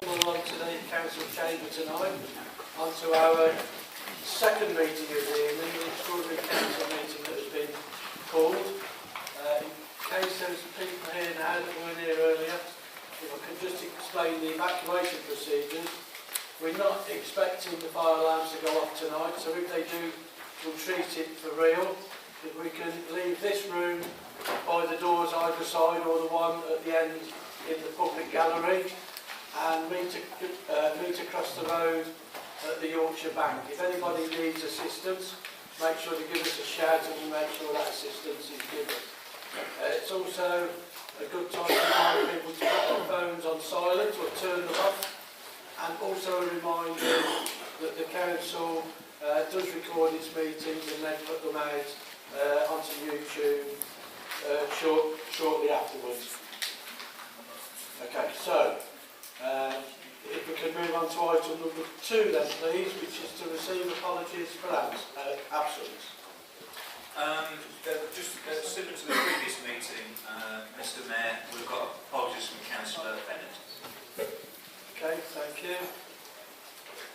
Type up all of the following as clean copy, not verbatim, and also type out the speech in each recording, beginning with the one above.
On to the Council Chamber tonight, on to our second meeting of the evening, the extraordinary council meeting that has been called. In case there's people here now that weren't here earlier, if I can just explain the evacuation procedures. We're not expecting the fire alarms to go off tonight, so if they do, we'll treat it for real. If we can leave this room by the doors either side or the one at the end in the public gallery, and meet across the road at the Yorkshire Bank. If anybody needs assistance, make sure to give us a shout and we'll make sure that assistance is given. It's also a good time to remind people to put their phones on silent or turn them off, and also a reminder that the council does record its meetings and then put them out onto YouTube shortly afterwards. Okay, so if we can move on to item number 2 then please, which is to receive apologies for absence. Just similar to the previous meeting, Mr Mayor, we've got apologies from Councillor Bennett. Okay, thank you.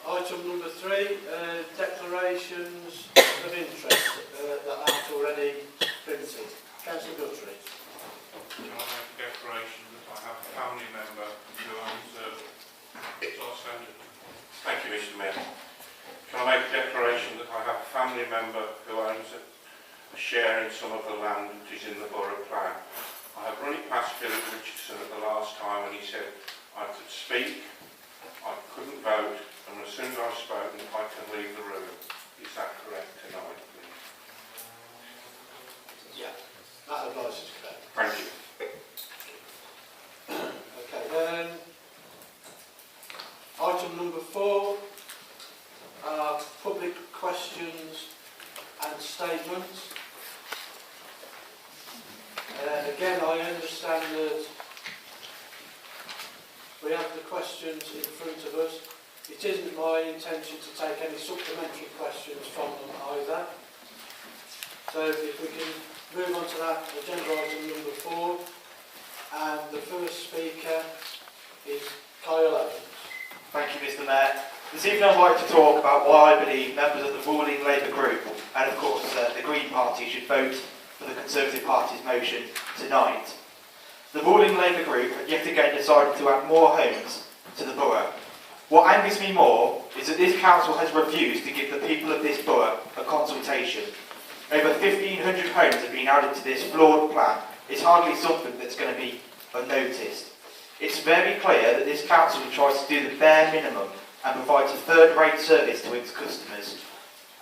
Item number 3, declarations of interest that aren't already printed. Councillor Guthrie. Can I make a declaration that I have a family member who owns a... Thank you, Mr Mayor. Can I make a declaration that I have a family member who owns a share in some of the land that is in the borough plan? I have run it past Philip Richardson at the last time and he said I could speak, I couldn't vote, and as soon as I've spoken I can leave the room. Is that correct tonight, please? Yeah, that advice is correct. Thank you. Okay, item number 4 are public questions and statements. Again, I understand that we have the questions in front of us. It isn't my intention to take any supplementary questions from them either. So if we can move on to that agenda item number 4, and the first speaker is Kyle Evans. Thank you, Mr Mayor. This evening I'd like to talk about why I believe members of the ruling Labour group, and of course the Green Party, should vote for the Conservative Party's motion tonight. The ruling Labour group had yet again decided to add more homes to the borough. What angers me more is that this council has refused to give the people of this borough a consultation. Over 1,500 homes have been added to this flawed plan. It's hardly something that's going to be unnoticed. It's very clear that this council tries to do the bare minimum and provides a third-rate service to its customers.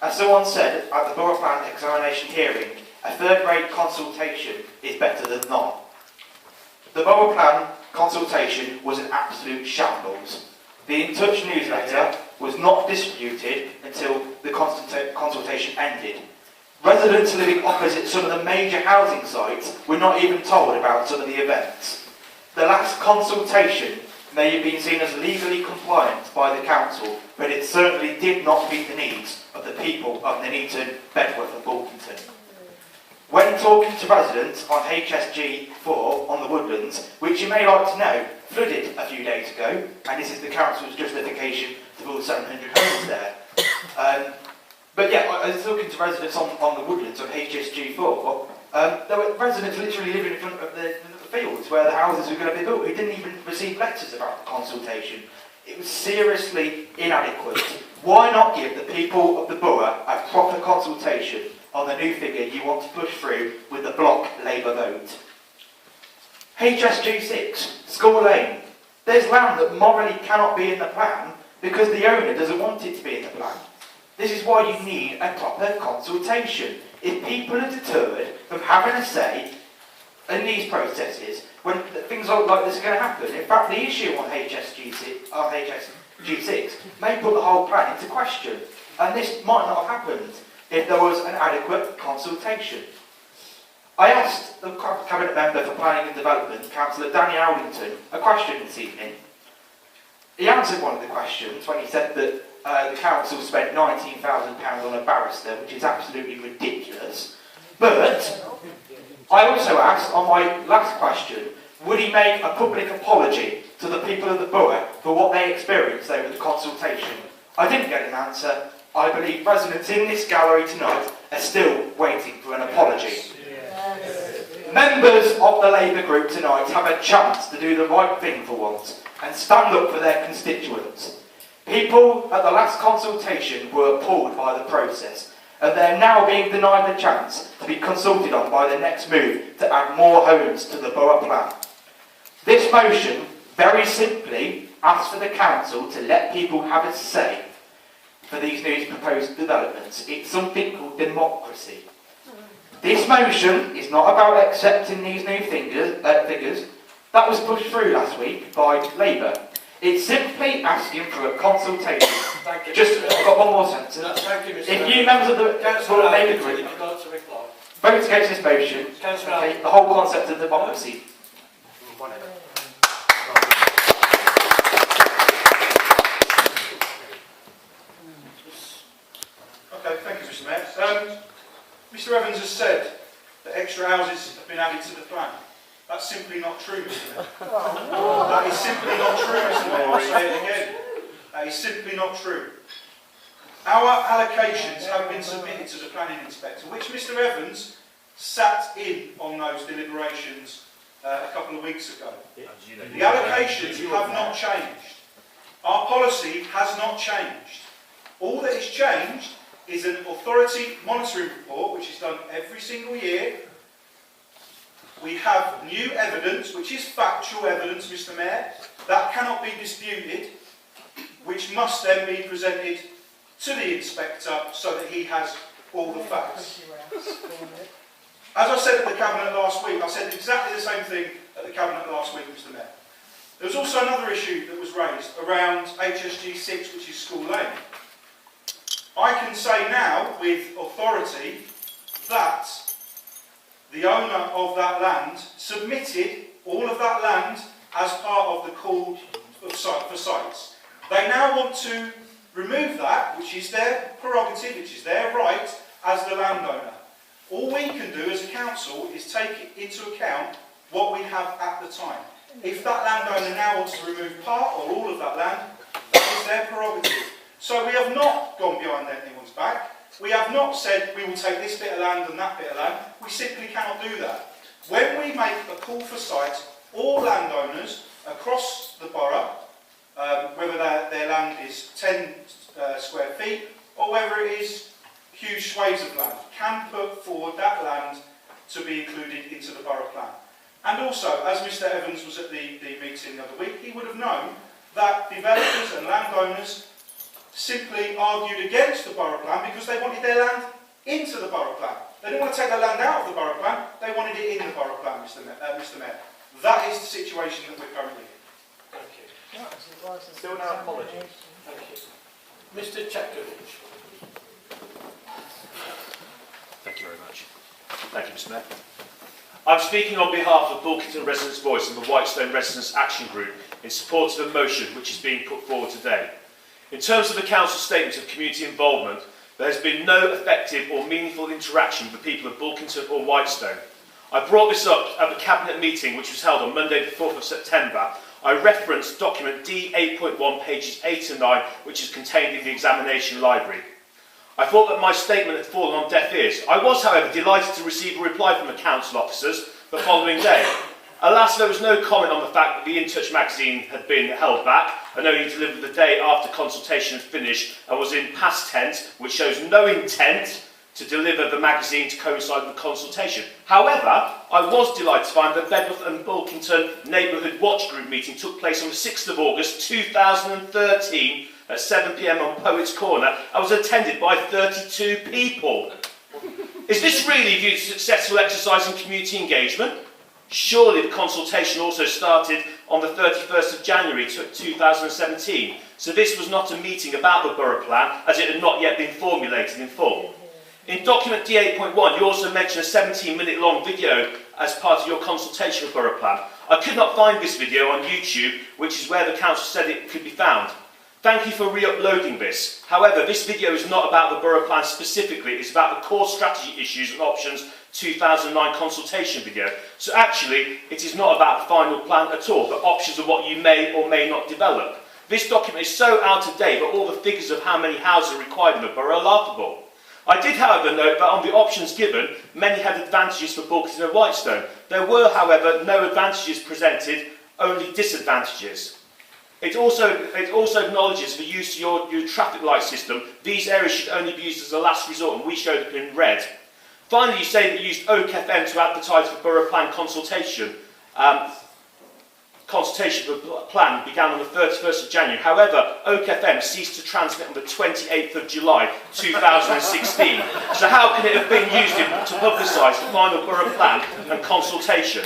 As someone said at the Borough Plan examination hearing, a third-rate consultation is better than none. The Borough Plan consultation was an absolute shambles. The In Touch newsletter was not distributed until the consultation ended. Residents living opposite some of the major housing sites were not even told about some of the events. The last consultation may have been seen as legally compliant by the council, but it certainly did not meet the needs of the people of Nuneaton, Bedworth and Bulkington. When talking to residents on HSG 4 on the Woodlands, which you may like to know, flooded a few days ago, and this is the council's justification to build 700 homes there. But yeah, I was talking to residents on the Woodlands on HSG 4. There were residents literally living in front of the fields where the houses were going to be built who didn't even receive letters about the consultation. It was seriously inadequate. Why not give the people of the borough a proper consultation on the new figure you want to push through with the block Labour vote? HSG 6, School Lane. There's land that morally cannot be in the plan because the owner doesn't want it to be in the plan. This is why you need a proper consultation. If people are deterred from having a say in these processes, when things like this are going to happen, in fact the issue on HSG 6 may put the whole plan into question, and this might not have happened if there was an adequate consultation. I asked the Cabinet Member for Planning and Development, Councillor Danny Owlington, a question this evening. He answered one of the questions when he said that the council spent £19,000 on a barrister, which is absolutely ridiculous. But I also asked on my last question, would he make a public apology to the people of the borough for what they experienced over the consultation? I didn't get an answer. I believe residents in this gallery tonight are still waiting for an apology. Members of the Labour group tonight have a chance to do the right thing for once and stand up for their constituents. People at the last consultation were appalled by the process, and they're now being denied the chance to be consulted on by the next move to add more homes to the borough plan. This motion very simply asks for the council to let people have a say for these new proposed developments. It's something called democracy. This motion is not about accepting these new figures that was pushed through last week by Labour. It's simply asking for a consultation. Just, I've got one more sentence. If you members of the Labour group vote against this motion, okay, the whole concept of democracy. Okay, thank you, Mr. Mayor. Mr. Evans has said that extra houses have been added to the plan. That's simply not true, Mr. Mayor. That is simply not true, Mr. Mayor. I'll say it again. That is simply not true. Our allocations have been submitted to the planning inspector, which Mr. Evans sat in on those deliberations a couple of weeks ago. The allocations have not changed. Our policy has not changed. All that has changed is an authority monitoring report, which is done every single year. We have new evidence, which is factual evidence, Mr. Mayor, that cannot be disputed, which must then be presented to the inspector so that he has all the facts. As I said at the Cabinet last week, I said exactly the same thing at the Cabinet last week, Mr. Mayor. There was also another issue that was raised around HSG 6, which is School Lane. I can say now, with authority, that the owner of that land submitted all of that land as part of the call for sites. They now want to remove that, which is their prerogative, which is their right as the landowner. All we can do as a council is take into account what we have at the time. If that landowner now wants to remove part or all of that land, that is their prerogative. So we have not gone behind anyone's back. We have not said we will take this bit of land and that bit of land. We simply cannot do that. When we make a call for site, all landowners across the borough, whether their land is 10 square feet or whether it is huge swathes of land, can put forward that land to be included into the borough plan. And also, as Mr. Evans was at the meeting the other week, he would have known that developers and landowners simply argued against the borough plan because they wanted their land into the borough plan. They didn't want to take their land out of the borough plan, they wanted it in the borough plan, Mr. Mayor. That is the situation that we're currently in. Thank you. Still no apology. Thank you. Mr. Chekovich. Thank you very much. Thank you, Mr. Mayor. I'm speaking on behalf of Bulkington Residents' Voice and the Whitestone Residents' Action Group in support of a motion which is being put forward today. In terms of the Council's statement of community involvement, there has been no effective or meaningful interaction with the people of Bulkington or Whitestone. I brought this up at the Cabinet meeting which was held on Monday the 4th of September. I referenced document D8.1 pages 8 and 9 which is contained in the examination library. I thought that my statement had fallen on deaf ears. I was, however, delighted to receive a reply from the council officers the following day. Alas, there was no comment on the fact that the In Touch magazine had been held back and only delivered the day after consultation had finished and was in past tense, which shows no intent to deliver the magazine to coincide with the consultation. However, I was delighted to find that Bedworth and Bulkington Neighbourhood Watch Group meeting took place on the 6th of August 2013 at 7 p.m. on Poets' Corner and was attended by 32 people. Is this really viewed as a successful exercise in community engagement? Surely the consultation also started on the 31st of January 2017, so this was not a meeting about the borough plan as it had not yet been formulated in full. In document D8.1 you also mention a 17-minute long video as part of your consultation with borough plan. I could not find this video on YouTube, which is where the council said it could be found. Thank you for re-uploading this. However, this video is not about the borough plan specifically, it's about the core strategy issues and options 2009 consultation video. So actually, it is not about the final plan at all, but options of what you may or may not develop. This document is so out of date that all the figures of how many houses are required in the borough are laughable. I did, however, note that on the options given, many had advantages for Bulkington and Whitestone. There were, however, no advantages presented, only disadvantages. It also acknowledges the use of your traffic light system. These areas should only be used as a last resort, and we showed it in red. Finally, you say that you used Oak FM to advertise for borough plan consultation. Consultation for the plan began on the 31st of January. However, Oak FM ceased to transmit on the 28th of July 2016. So how can it have been used to publicise the final borough plan and consultation?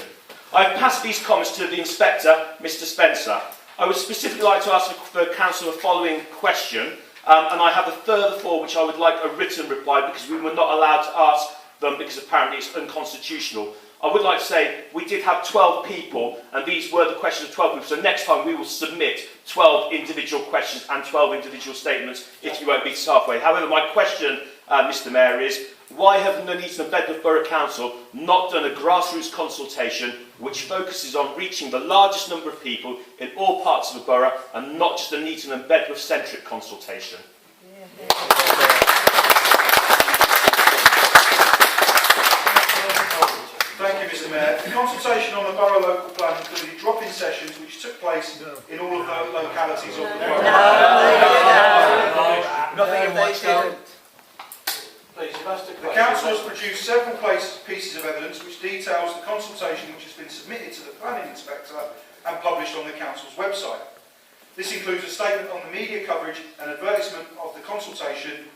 I've passed these comments to the Inspector, Mr Spencer. I would specifically like to ask the Council the following question, and I have a further four which I would like a written reply because we were not allowed to ask them because apparently it's unconstitutional. I would like to say we did have 12 people, and these were the questions of 12 people, so next time we will submit 12 individual questions and 12 individual statements if you won't be halfway. However, my question, Mr Mayor, is why have Nuneaton and Bedworth Borough Council not done a grassroots consultation which focuses on reaching the largest number of people in all parts of the borough and not just a Nuneaton and Bedworth centric consultation? Thank you, Mr Mayor. The consultation on the borough local plan included drop-in sessions which took place in all of the localities of the borough. Nothing in Whitestone. Please, you've asked a question. The Council has produced several pieces of evidence which details the consultation which has been submitted to the Planning Inspector and published on the Council's website. This includes a statement on the media coverage and advertisement of the consultation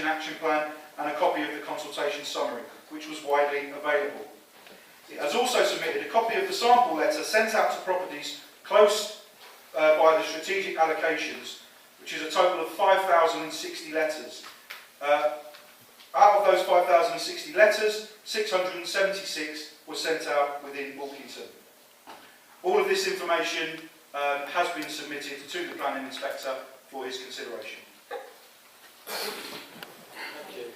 action plan, and a copy of the consultation summary, which was widely available. It has also submitted a copy of the sample letter sent out to properties close by the strategic allocations, which is a total of 5,060 letters. Out of those 5,060 letters, 676 were sent out within Bulkington. All of this information has been submitted to the Planning Inspector for his consideration. Thank you.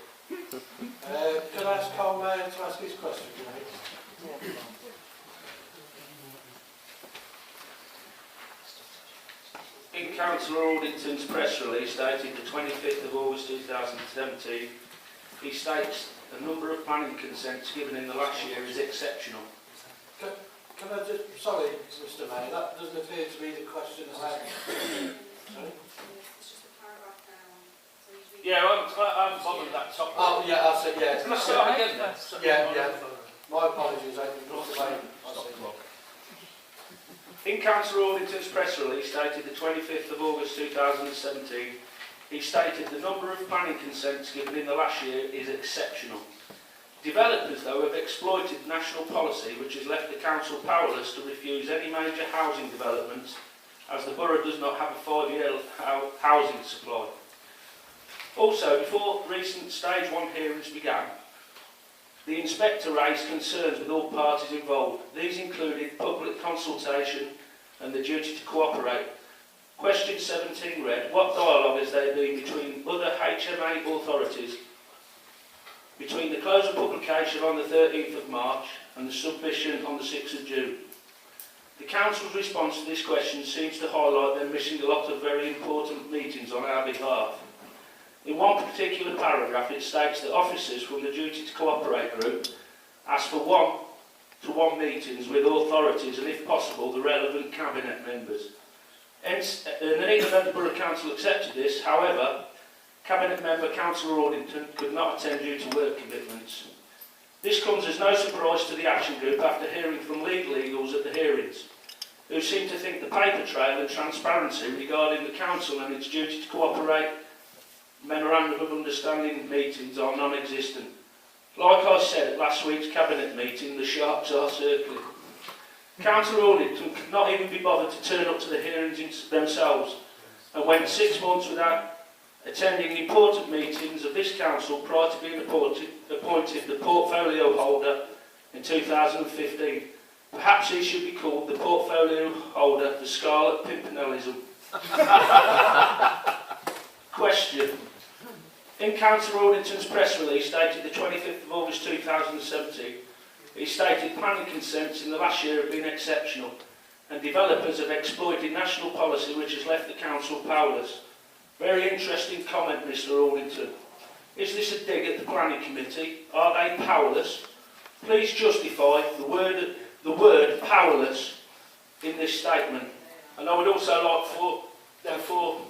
Can I ask Carl Mayer to ask his question, please? In Councillor Aldington's press release dated the 25th of August 2017, he states the number of planning consents given in the last year is exceptional. Can I just, sorry, Mr Mayor, that doesn't appear to be the question I have. Sorry? It's just a paragraph down. So he's Yeah, I'm bothered that top. Oh, yeah, I'll say, yeah. Can I start again then? Yeah. My apologies, I did not say. In Councillor Aldington's press release dated the 25th of August 2017, he stated the number of planning consents given in the last year is exceptional. Developers, though, have exploited national policy which has left the council powerless to refuse any major housing developments, as the borough does not have a 5-year housing supply. Also, before recent stage 1 hearings began, the Inspector raised concerns with all parties involved. These included public consultation and the duty to cooperate. Question 17 read, what dialogue has there been between other HMA authorities between the close of publication on the 13th of March and the submission on the 6th of June? The Council's response to this question seems to highlight them missing a lot of very important meetings on our behalf. In one particular paragraph it states that officers from the Duty to Cooperate group asked for one-to-one meetings with authorities and, if possible, the relevant cabinet members. Hence, the Nuneaton Borough Council accepted this. However, Cabinet member Councillor Aldington could not attend due to work commitments. This comes as no surprise to the Action Group after hearing from legals at the hearings, who seem to think the paper trail and transparency regarding the Council and its duty to cooperate memorandum of understanding meetings are non-existent. Like I said at last week's Cabinet meeting, the sharks are circling. Councillor Aldington could not even be bothered to turn up to the hearings themselves and went 6 months without attending important meetings of this council prior to being appointed the portfolio holder in 2015. Perhaps he should be called the portfolio holder for Scarlet Pimpernellism. Question. In in Councillor Ornington's press release dated the 25th of August 2017, he stated planning consents in the last year have been exceptional and developers have exploited national policy which has left the council powerless. Very interesting comment, Mr Ornington. Is this a dig at the planning committee? Are they powerless? Please justify the word powerless in this statement. And I would also like for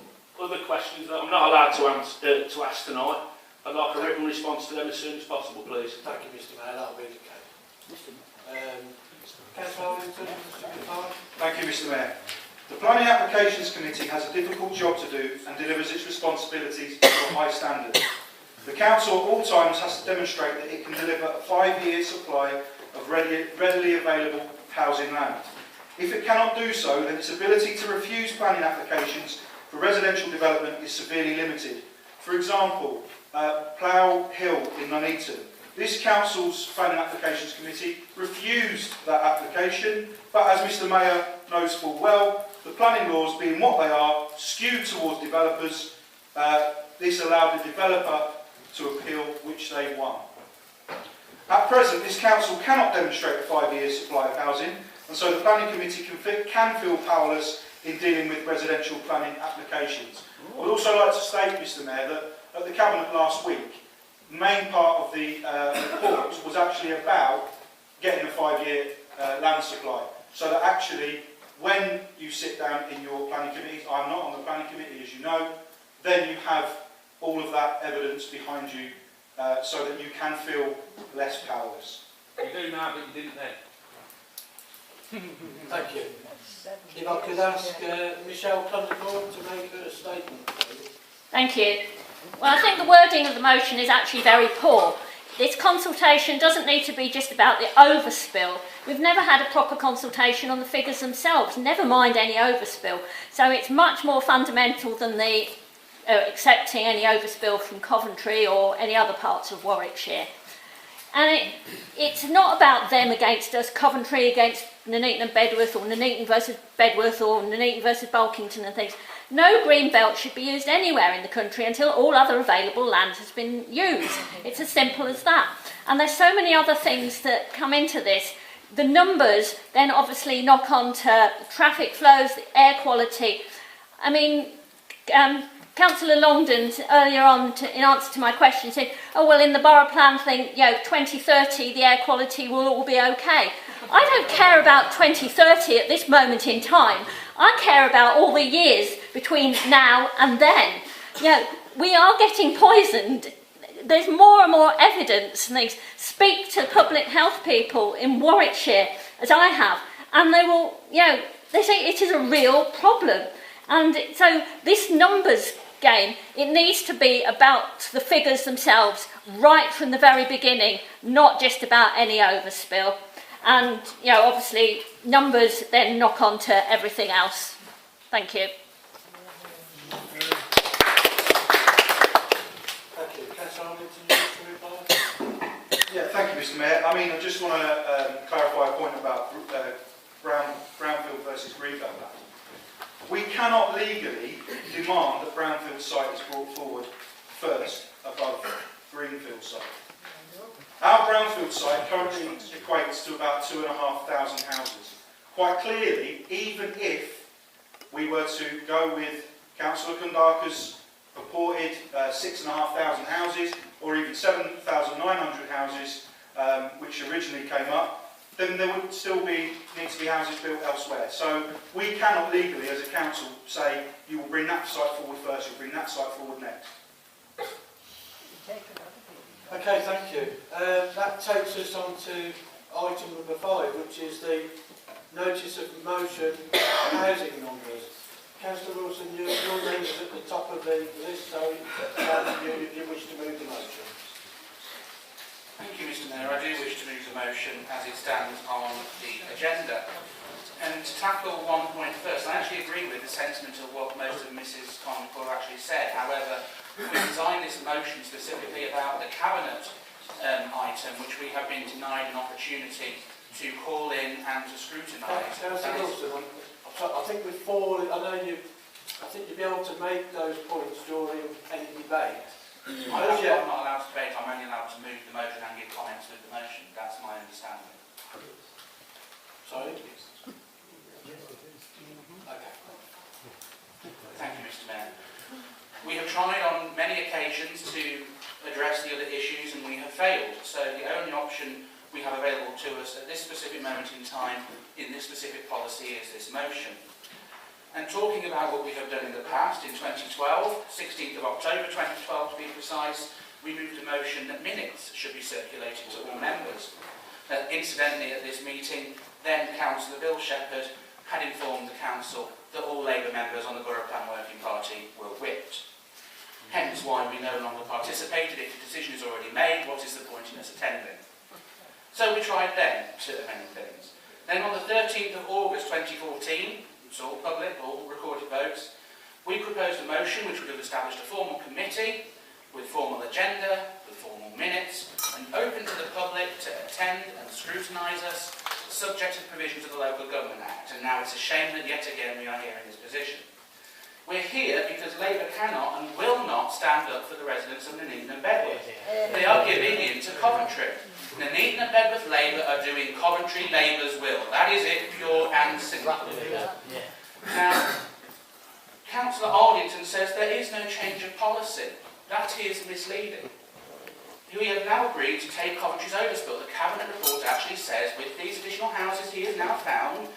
other questions that I'm not allowed to ask tonight. I'd like a written response to them as soon as possible, please. Thank you, Mr Mayor. That'll be the case. Councillor Arlington, Thank you, Mr Mayor. The Planning Applications Committee has a difficult job to do and delivers its responsibilities to a high standard. The Council at all times has to demonstrate that it can deliver a 5-year supply of readily available housing land. If it cannot do so, then its ability to refuse planning applications for residential development is severely limited. For example, Plough Hill in Nuneaton. This Council's Planning Applications Committee refused that application, but as Mr Mayor knows full well, the planning laws being what they are, skewed towards developers, this allowed the developer to appeal, which they won. At present, this Council cannot demonstrate a 5-year supply of housing, and so the Planning Committee can feel powerless in dealing with residential planning applications. I would also like to state, Mr Mayor, that at the Cabinet last week, the main part of the report was actually about getting a 5-year land supply, so that actually when you sit down in your planning committees, I'm not on the planning committee as you know, then you have all of that evidence behind you so that you can feel less powerless. You do now, but you didn't then. thank you. If I could ask Michelle Cunningham to make a statement, please. Thank you. Well, I think the wording of the motion is actually very poor. This consultation doesn't need to be just about the overspill. We've never had a proper consultation on the figures themselves, never mind any overspill. So it's much more fundamental than the accepting any overspill from Coventry or any other parts of Warwickshire. And it's not about them against us, Coventry against Nuneaton and Bedworth, or Nuneaton versus Bedworth, or Nuneaton versus Bulkington and things. No green belt should be used anywhere in the country until all other available land has been used. It's as simple as that. And there's so many other things that come into this. The numbers then obviously knock on to traffic flows, the air quality. I mean, Councillor Longdon earlier on, in answer to my question, said, oh, well, in the borough plan thing, 2030, the air quality will all be okay. I don't care about 2030 at this moment in time. I care about all the years between now and then. We are getting poisoned. There's more and more evidence, and they speak to public health people in Warwickshire, as I have, and they will, they say it is a real problem. And so this numbers game, it needs to be about the figures themselves right from the very beginning, not just about any overspill. And, obviously, numbers then knock on to everything else. Thank you. Thank you. Councillor Arlington, you wish to reply? Yeah, thank you, Mr Mayor. I mean, I just want to clarify a point about brownfield versus greenbelt land. We cannot legally demand that brownfield site is brought forward first above greenfield site. Our brownfield site currently equates to about 2,500 houses. Quite clearly, even if we were to go with Councillor Kundaka's purported 6,500 houses, or even 7,900 houses, which originally came up, then there would still need to be houses built elsewhere. So we cannot legally, as a council, say you will bring that site forward first, you'll bring that site forward next. Okay, thank you. That takes us on to item number 5, which is the notice of motion housing numbers. Councillor Wilson, your name is at the top of the list, so if you wish to move the motion. Thank you, Mr Mayor. I do wish to move the motion as it stands on the agenda. And to tackle one point first, I actually agree with the sentiment of what most of Mrs Concord actually said. However, we designed this motion specifically about the Cabinet item, which we have been denied an opportunity to call in and to scrutinise. Councillor Wilson, I think I think you'll be able to make those points during any debate. I'm not allowed to debate, I'm only allowed to move the motion and give comments with the motion. That's my understanding. Sorry? Okay. Thank you, Mr. Mayor. We have tried on many occasions to address the other issues and we have failed. So the only option we have available to us at this specific moment in time in this specific policy is this motion. And talking about what we have done in the past, in 2012, 16th of October 2012 to be precise, we moved a motion that minutes should be circulated to all members. Incidentally, at this meeting, then Councillor Bill Shepherd had informed the Council that all Labour members on the Borough Plan Working Party were whipped. Hence why we no longer participated. If the decision is already made, what is the point in us attending? So we tried then to amend things. Then on the 13th of August 2014, it's all public, all recorded votes, we proposed a motion which would have established a formal committee with formal agenda, with formal minutes, and open to the public to attend and scrutinise us, subject to the provisions of the Local Government Act. And now it's a shame that yet again we are here in this position. We're here because Labour cannot and will not stand up for the residents of Nuneaton and Bedworth. They are giving in to Coventry. Nuneaton and Bedworth Labour are doing Coventry Labour's will. That is it, pure and simple. Now, Councillor Aldington says there is no change of policy. That is misleading. We have now agreed to take Coventry's overspill. The Cabinet report actually says with these additional houses he has now found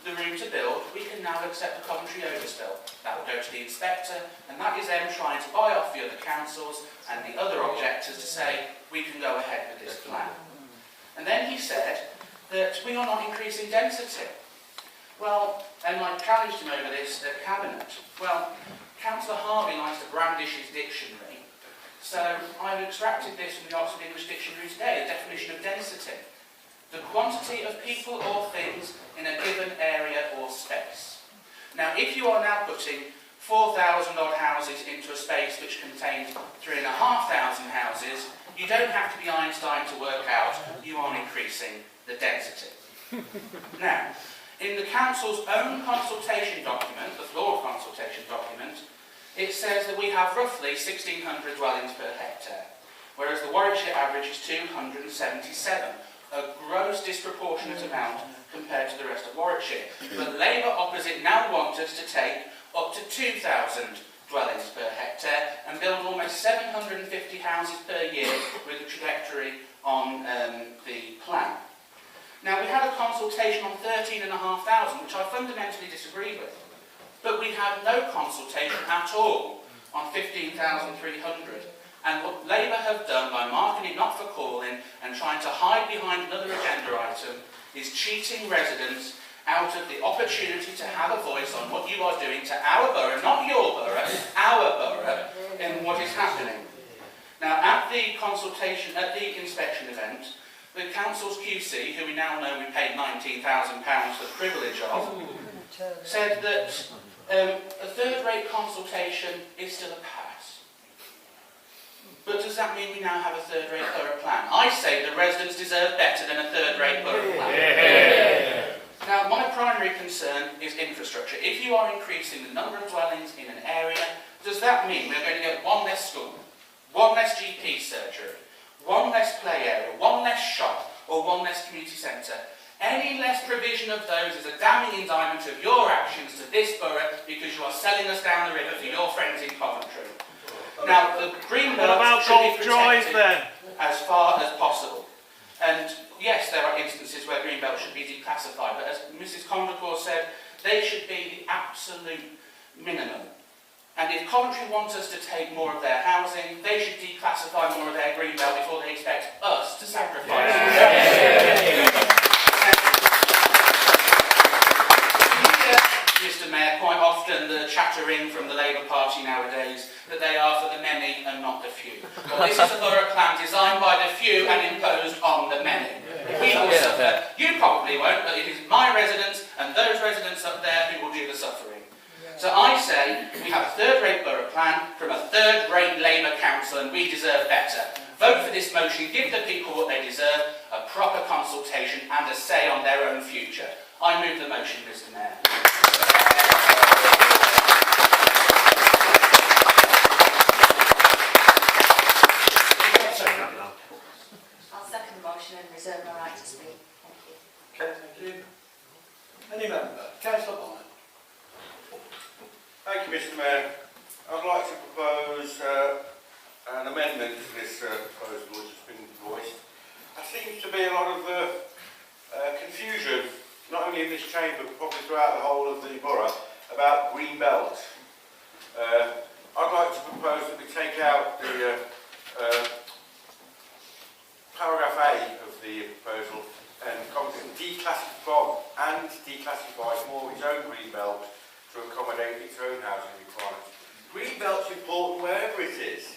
the room to build, we can now accept the Coventry overspill. That will go to the inspector, and that is them trying to buy off the other councils and the other objectors to say we can go ahead with this plan. And then he said that we are not increasing density. Well, and I challenged him over this at Cabinet. Well, Councillor Harvey likes to brandish his dictionary, so I've extracted this from the Oxford English Dictionary today, the definition of density. The quantity of people or things in a given area or space. Now, if you are now putting 4,000 odd houses into a space which contains 3,500 houses, you don't have to be Einstein to work out you are increasing the density. Now, in the Council's own consultation document, the floor consultation document, it says that we have roughly 1,600 dwellings per hectare, whereas the Warwickshire average is 277. A gross disproportionate amount compared to the rest of Warwickshire. But Labour opposite now want us to take up to 2,000 dwellings per hectare and build almost 750 houses per year with a trajectory on the plan. Now, we had a consultation on 13,500, which I fundamentally disagree with. But we had no consultation at all on 15,300. And what Labour have done by marking it not for calling and trying to hide behind another agenda item is cheating residents out of the opportunity to have a voice on what you are doing to our borough, not your borough, our borough, in what is happening. Now, at the consultation, at the inspection event, the Council's QC, who we now know we paid £19,000 for the privilege of, said that a third-rate consultation is still a pass. But does that mean we now have a third-rate borough plan? I say the residents deserve better than a third-rate borough plan. Yeah. Now, my primary concern is infrastructure. If you are increasing the number of dwellings in an area, does that mean we're going to get one less school, one less GP surgery, one less play area, one less shop, or one less community centre? Any less provision of those is a damning indictment of your actions to this borough because you are selling us down the river for your friends in Coventry. Now, the green belt should be protected as far as possible. And yes, there are instances where green belt should be declassified, but as Mrs. Condacour said, they should be the absolute minimum. And if Coventry wants us to take more of their housing, they should declassify more of their green belt before they expect us to sacrifice it. Mr. Mayor, quite often the chattering from the Labour Party nowadays that they are for the many and not the few. Well, this is a borough plan designed by the few and imposed on the many. We will suffer. You probably won't, but it is my residents and those residents up there who will do the suffering. So I say we have a third-rate borough plan from a third-rate Labour council and we deserve better. Vote for this motion, give the people what they deserve, a proper consultation and a say on their own future. I move the motion, Mr. Mayor. I'd like to propose an amendment to this proposal which has been voiced. There seems to be a lot of confusion, not only in this chamber but probably throughout the whole of the borough, about green belt. I'd like to propose that we take out the paragraph A of the proposal and declassify more of its own green belt to accommodate its own housing requirements. Green belt's important wherever it is,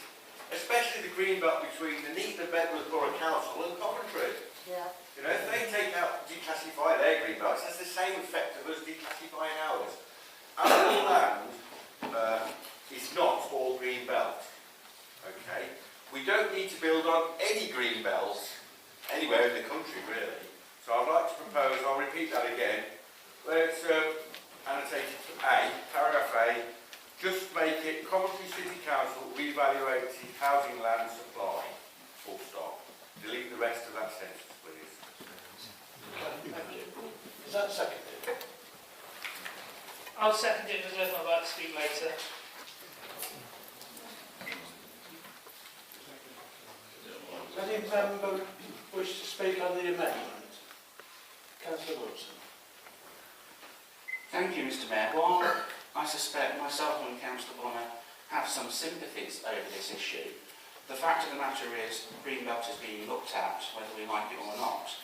especially the green belt between the Neath and Bedworth Borough Council and Coventry. Yeah. You know, if they take out, declassify their green belts, it has the same effect of us declassifying ours. Our land is not all green belt. Okay? We don't need to build on any green belts anywhere in the country, really. So I'd like to propose, I'll repeat that again, where it's annotated A, paragraph A, just make it Coventry City Council reevaluate its housing land supply, full stop. Delete the rest of that sentence, please. Okay, thank you. Is that seconded? I'll second it because I'd like to speak later. Any member wish to speak on the amendment? Councillor Wilson. Thank you, Mr. Mayor. While I suspect myself and Councillor Bonner have some sympathies over this issue, the fact of the matter is Greenbelt is being looked at, whether we like it or not.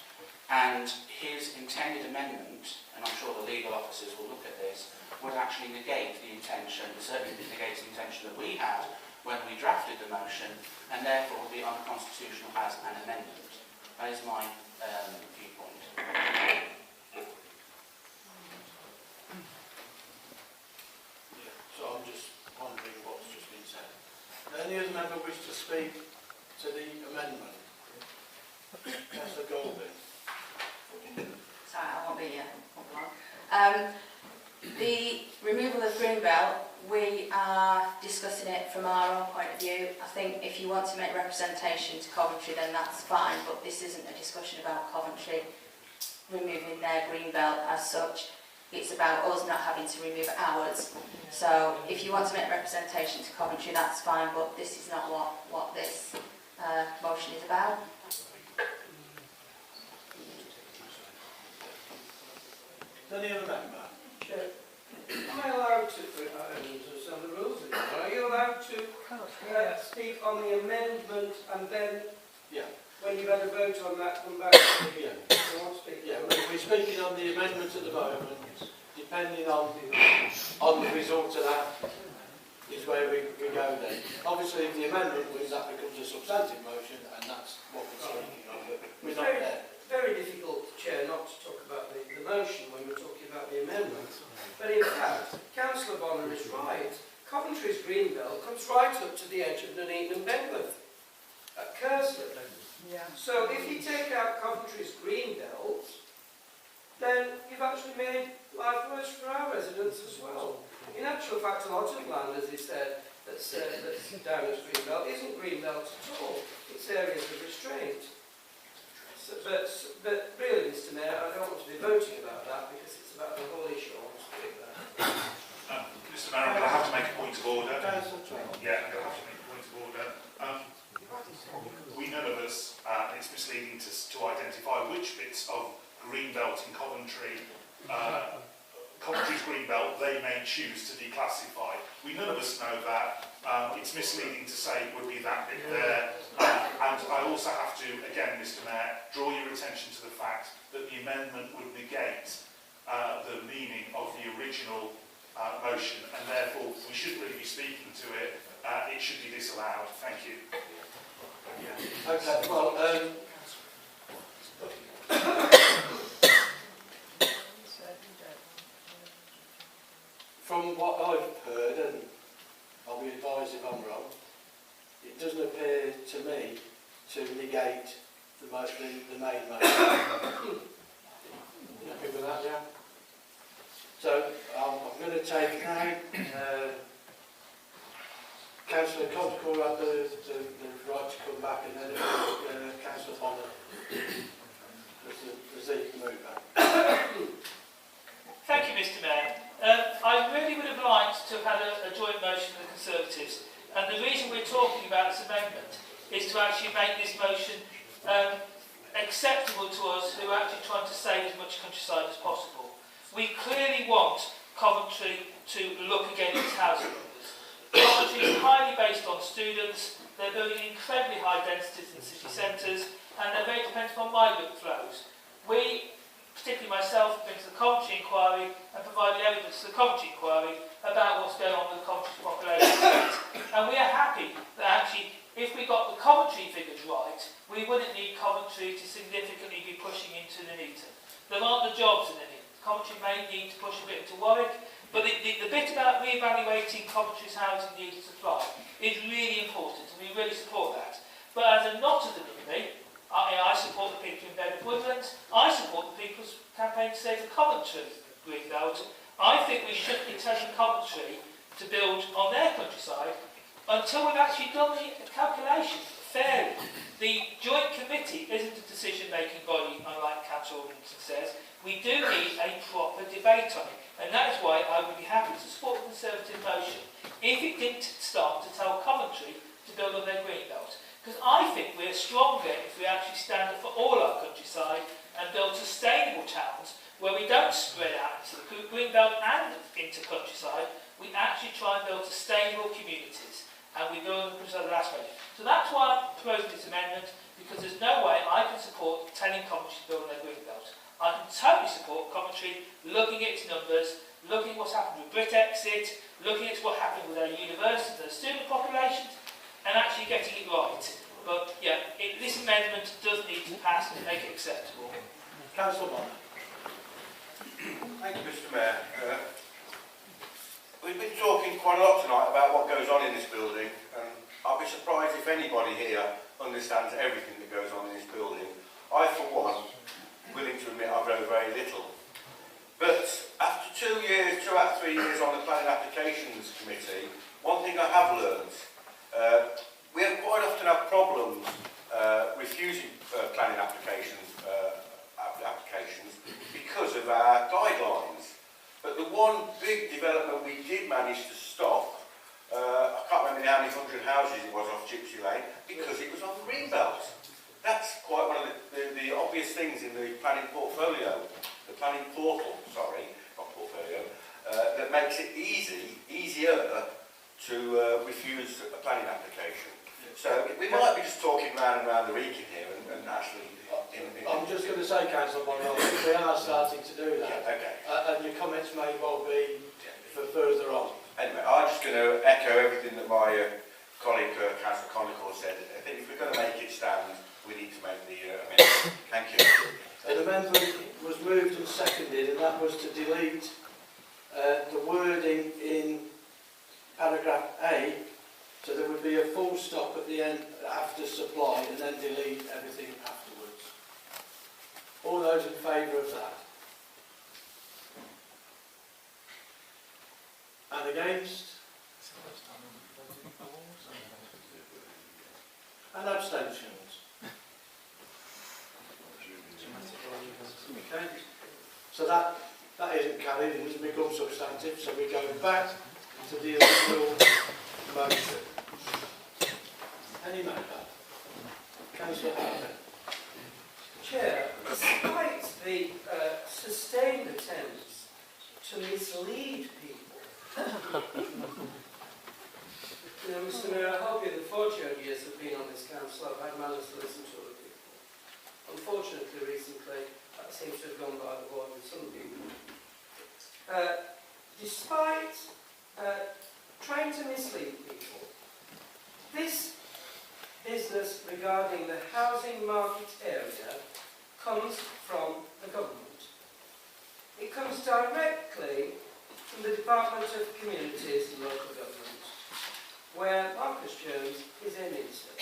And his intended amendment, and I'm sure the legal officers will look at this, would actually negate the intention, certainly negates the intention that we had when we drafted the motion, and therefore will be unconstitutional as an amendment. That is my viewpoint. So I'm just wondering what's just been said. Any other member wish to speak to the amendment? Councillor Golby. Sorry, I won't be long. The removal of Greenbelt, we are discussing it from our own point of view. I think if you want to make representation to Coventry, then that's fine, but this isn't a discussion about Coventry removing their Greenbelt as such. It's about us not having to remove ours. So if you want to make representation to Coventry, that's fine, but this is not what this motion is about. Any other member? Chair, am I allowed to, there's some rules in there, are you allowed to speak on the amendment and then, when you've had a vote on that, come back to the I won't speak. Yeah, we're speaking on the amendment at the moment. Depending on the result of that is where we go then. Obviously, if the amendment wins, that becomes a substantive motion, and that's what we're speaking on, but we're not there. Very difficult, Chair, not to talk about the motion when we're talking about the amendment. But in fact, Councillor Bonner is right. Coventry's Greenbelt comes right up to the edge of Nuneaton and Bedworth at Kersley. Yeah. So if you take out Coventry's Greenbelt, then you've actually made life worse for our residents as well. In actual fact, a lot of land, as he said, that's down as Greenbelt isn't Greenbelt at all. It's areas of restraint. So, but really, Mr. Mayor, I don't want to be voting about that because it's about the whole issue. I want to speak about. Mr. Mayor, I'm going to have to make a point of order. Yeah, I'm going to have to make a point of order. We none of us, it's misleading to identify which bits of Greenbelt in Coventry, Coventry's Greenbelt, they may choose to declassify. We none of us know that. It's misleading to say it would be that bit there. And I also have to, again, Mr. Mayor, draw your attention to the fact that the amendment would negate the meaning of the original motion, and therefore we shouldn't really be speaking to it. It should be disallowed. Thank you. Okay, well, from what I've heard, and I'll be advised if I'm wrong, it doesn't appear to me to negate the main motion. You happy with that, yeah? So I'm going to take now Councillor Cotterill had the right to come back, and then Councillor Bonner as the mover. Thank you, Mr. Mayor. I really would have liked to have had a joint motion with the Conservatives, and the reason we're talking about this amendment is to actually make this motion acceptable to us who are actually trying to save as much countryside as possible. We clearly want Coventry to look again at its housing numbers. Coventry is highly based on students, they're building incredibly high densities in city centres, and they're very dependent on migrant flows. We, particularly myself, have been to the Coventry inquiry and provided evidence to the Coventry inquiry about what's going on with the Coventry population rate. And we are happy that actually, if we got the Coventry figures right, we wouldn't need Coventry to significantly be pushing into the Nuneaton. There aren't the jobs in the Nuneaton. Coventry may need to push a bit into Warwick, but the bit about re-evaluating Coventry's housing need and supply is really important, and we really support that. But as a not of the NIMBY, I support the people in Bedford Woodlands, I support the people's campaign to save the Coventry Green Belt. I think we shouldn't be telling Coventry to build on their countryside until we've actually done the calculation fairly. The joint committee isn't a decision-making body, unlike Councillor Williamson says. We do need a proper debate on it, and that is why I would be happy to support the Conservative motion if it didn't start to tell Coventry to build on their green belt. Because I think we're stronger if we actually stand up for all our countryside and build sustainable towns where we don't spread out into the green belt and into countryside. We actually try and build sustainable communities, and we build on the countryside of the last region. So that's why I'm proposing this amendment, because there's no way I can support telling Coventry to build on their green belt. I can totally support Coventry looking at its numbers, looking at what's happened with Brexit, looking at what happened with their universities, their student populations, and actually getting it right. But yeah, this amendment does need to pass to make it acceptable. Councillor Bonner. Thank you, Mr. Mayor. We've been talking quite a lot tonight about what goes on in this building, and I'll be surprised if anybody here understands everything that goes on in this building. I, for one, willing to admit I know very little. But after 2 out of 3 years on the Planning Applications Committee, one thing I have learned, we quite often have problems refusing planning applications because of our guidelines. But the one big development we did manage to stop, I can't remember how many 100 houses it was off Gypsy Lane, because it was on the green belt. That's quite one of the obvious things in the planning portfolio, the planning portal, sorry, not portfolio, that makes it easier to refuse a planning application. So we might be just talking round and round the region here and actually... I'm just going to say, Councillor Bonner, we are starting to do that. Yeah, okay. And your comments may well be for further on. Anyway, I'm just going to echo everything that my colleague, Councillor Conical, said. I think if we're going to make it stand, we need to make the amendment. Thank you. An amendment was moved and seconded, and that was to delete the wording in paragraph A, so there would be a full stop at the end after supply, and then delete everything afterwards. All those in favour of that? And against? And abstentions? Okay. So that isn't carried and doesn't become substantive, so we go back to the original motion. Any matter? Councillor Harvey. Chair, despite the sustained attempts to mislead people, Mr. Mayor, I hope in the 40 years I've been on this council, I've had manners to listen to other people. Unfortunately, recently, that seems to have gone by the board with some people. Despite trying to mislead people, this business regarding the housing market area comes from the government. It comes directly from the Department of Communities and Local Government, where Marcus Jones is a minister.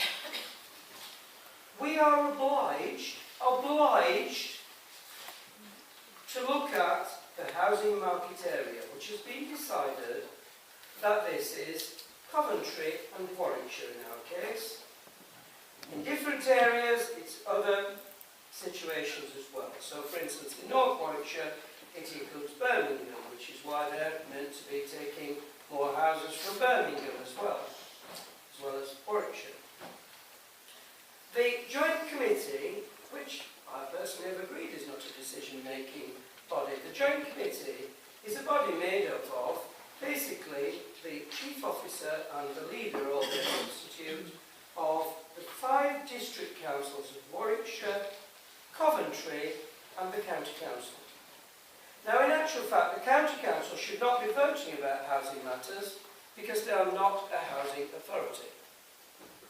We are obliged to look at the housing market area, which has been decided that this is Coventry and Warwickshire in our case. In different areas, it's other situations as well. So, for instance, in North Warwickshire, it includes Birmingham, which is why they're meant to be taking more houses from Birmingham as well as Warwickshire. The Joint Committee, which I personally have agreed is not a decision-making body, the Joint Committee is a body made up of basically the Chief Officer and the leader, all they constitute, of the 5 district councils of Warwickshire, Coventry and the County Council. Now, in actual fact, the County Council should not be voting about housing matters because they are not a housing authority.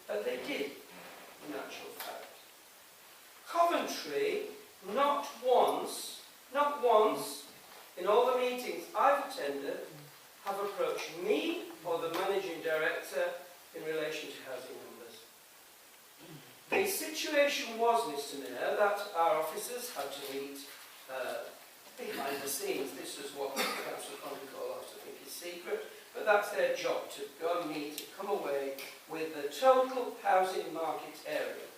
But they did, in actual fact. Coventry, not once, in all the meetings I've attended, have approached me or the Managing Director in relation to housing numbers. The situation was, Mr Mayor, that our officers had to meet behind the scenes. This is what Councillor Condicall likes to think is secret, but that's their job, to go and meet and come away with the total housing market area.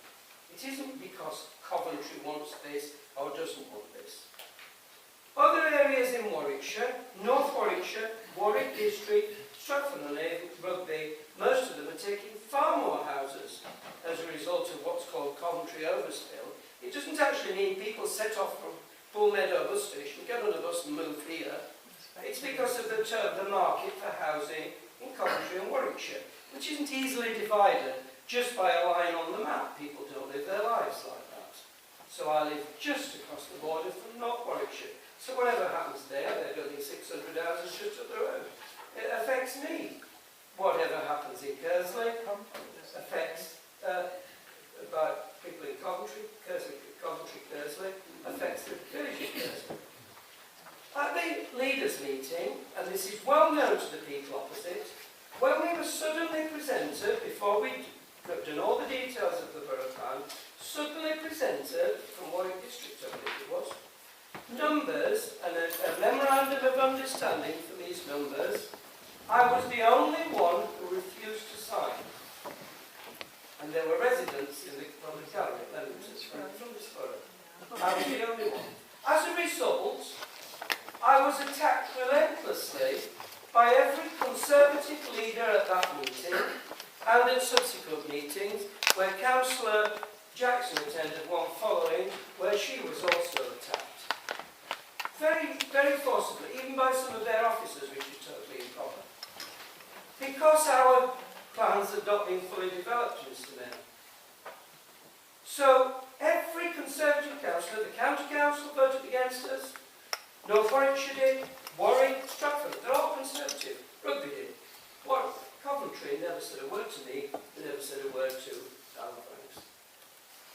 It isn't because Coventry wants this or doesn't want this. Other areas in Warwickshire, North Warwickshire, Warwick District, Stratford-on-Avon, Rugby, most of them are taking far more houses as a result of what's called Coventry overspill. It doesn't actually mean people set off from Bull Meadow bus station, get on a bus and move here. It's because of the market for housing in Coventry and Warwickshire, which isn't easily divided just by a line on the map. People don't live their lives like that. So I live just across the border from North Warwickshire. So whatever happens there, they're building 600 houses just up the road. It affects me. Whatever happens in Kersley affects about people in Coventry, Kersley, affects the village of Kersley. At the leaders' meeting, and this is well known to the people opposite, when we were suddenly presented, before we'd done all the details of the borough plan, suddenly presented from Warwick District, I believe it was, numbers and a memorandum of understanding for these numbers. I was the only one who refused to sign. And there were residents in the gallery, from this borough. I was the only one. As a result, I was attacked relentlessly by every Conservative leader at that meeting and at subsequent meetings where Councillor Jackson attended one following, where she was also attacked. Very, very forcibly, even by some of their officers, which is totally improper. Because our plans had not been fully developed, Mr Mayor. So, every Conservative councillor, the County Council voted against us, North Warwickshire did, Warwick, Stratford, they're all Conservative, Rugby did. Coventry never said a word to me, they never said a word to Halifax.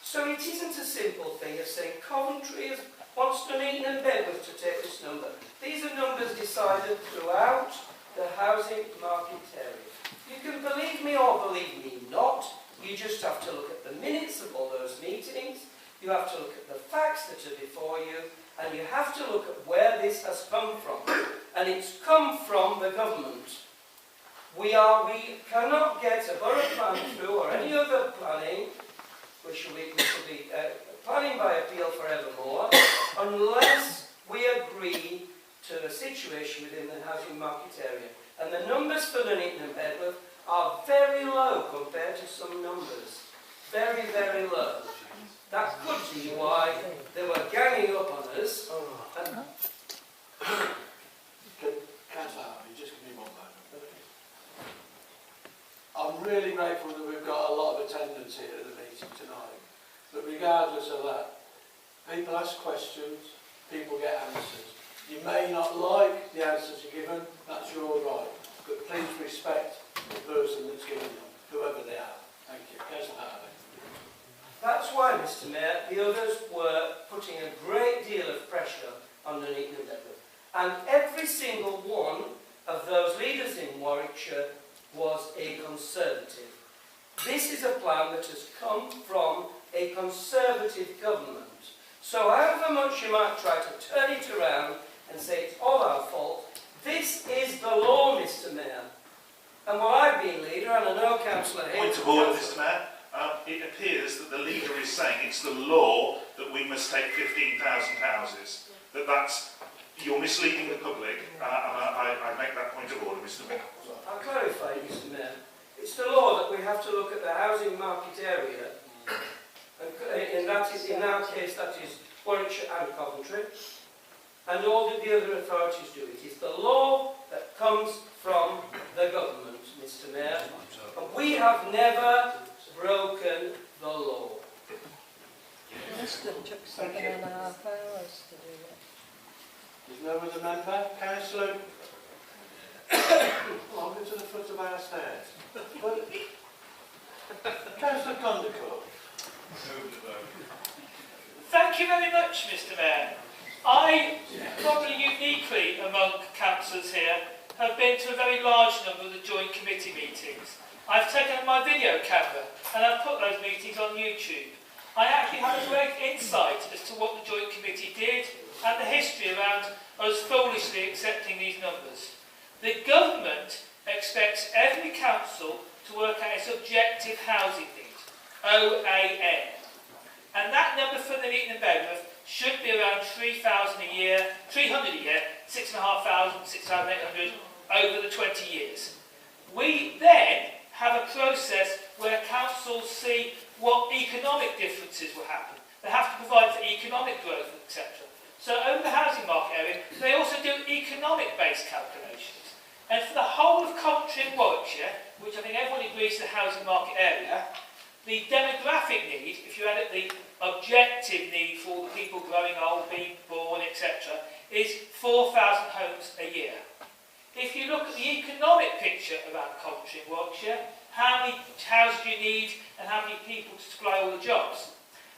So it isn't a simple thing of saying Coventry wants Nuneaton and Bedworth to take this number. These are numbers decided throughout the housing market area. You can believe me or believe me not, you just have to look at the minutes of all those meetings, you have to look at the facts that are before you, and you have to look at where this has come from. And it's come from the government. We cannot get a borough plan through or any other planning, which will be planning by appeal forevermore, unless we agree to a situation within the housing market area. And the numbers for Nuneaton and Bedworth are very low compared to some numbers. Very, very low. That could be why they were ganging up on us. Councillor Harvey, just give me one moment. I'm really grateful that we've got a lot of attendance here at the meeting tonight. But regardless of that, people ask questions, people get answers. You may not like the answers you're given, that's your right. But please respect the person that's given them, whoever they are. Thank you. Councillor Harvey. That's why, Mr Mayor, the others were putting a great deal of pressure on Nuneaton and Bedworth. And every single one of those leaders in Warwickshire was a Conservative. This is a plan that has come from a Conservative government. So however much you might try to turn it around and say it's all our fault, this is the law, Mr Mayor. And while I've been leader, and I know Councillor Hayes... Point of order, Mr Mayor. It appears that the leader is saying it's the law that we must take 15,000 houses. That's you're misleading the public, and I make that point of order, Mr. Mayor. I'll clarify, Mr. Mayor. It's the law that we have to look at the housing market area, and in our case that is Warwickshire and Coventry, and all the other authorities do it. It's the law that comes from the government, Mr. Mayor, and we have never broken the law. Thank you. There's no other member? Councillor? I'll go to the foot of our stairs. Councillor Condicourt. Thank you very much, Mr. Mayor. I, probably uniquely among councillors here, have been to a very large number of the joint committee meetings. I've taken my video camera and I've put those meetings on YouTube. I actually have a great insight as to what the joint committee did and the history around us foolishly accepting these numbers. The government expects every council to work out its objective housing need, OAN. And that number for the Neaton and Bedworth should be around 3,000 a year, 300 a year, 6,500, 6,800 over the 20 years. We then have a process where councils see what economic differences will happen. They have to provide for economic growth, etc. So over the housing market area, they also do economic-based calculations. And for the whole of Coventry and Warwickshire, which I think everyone agrees is the housing market area, the demographic need, if you add up the objective need for all the people growing old, being born, etc., is 4,000 homes a year. If you look at the economic picture around Coventry and Warwickshire, how many houses do you need and how many people to supply all the jobs,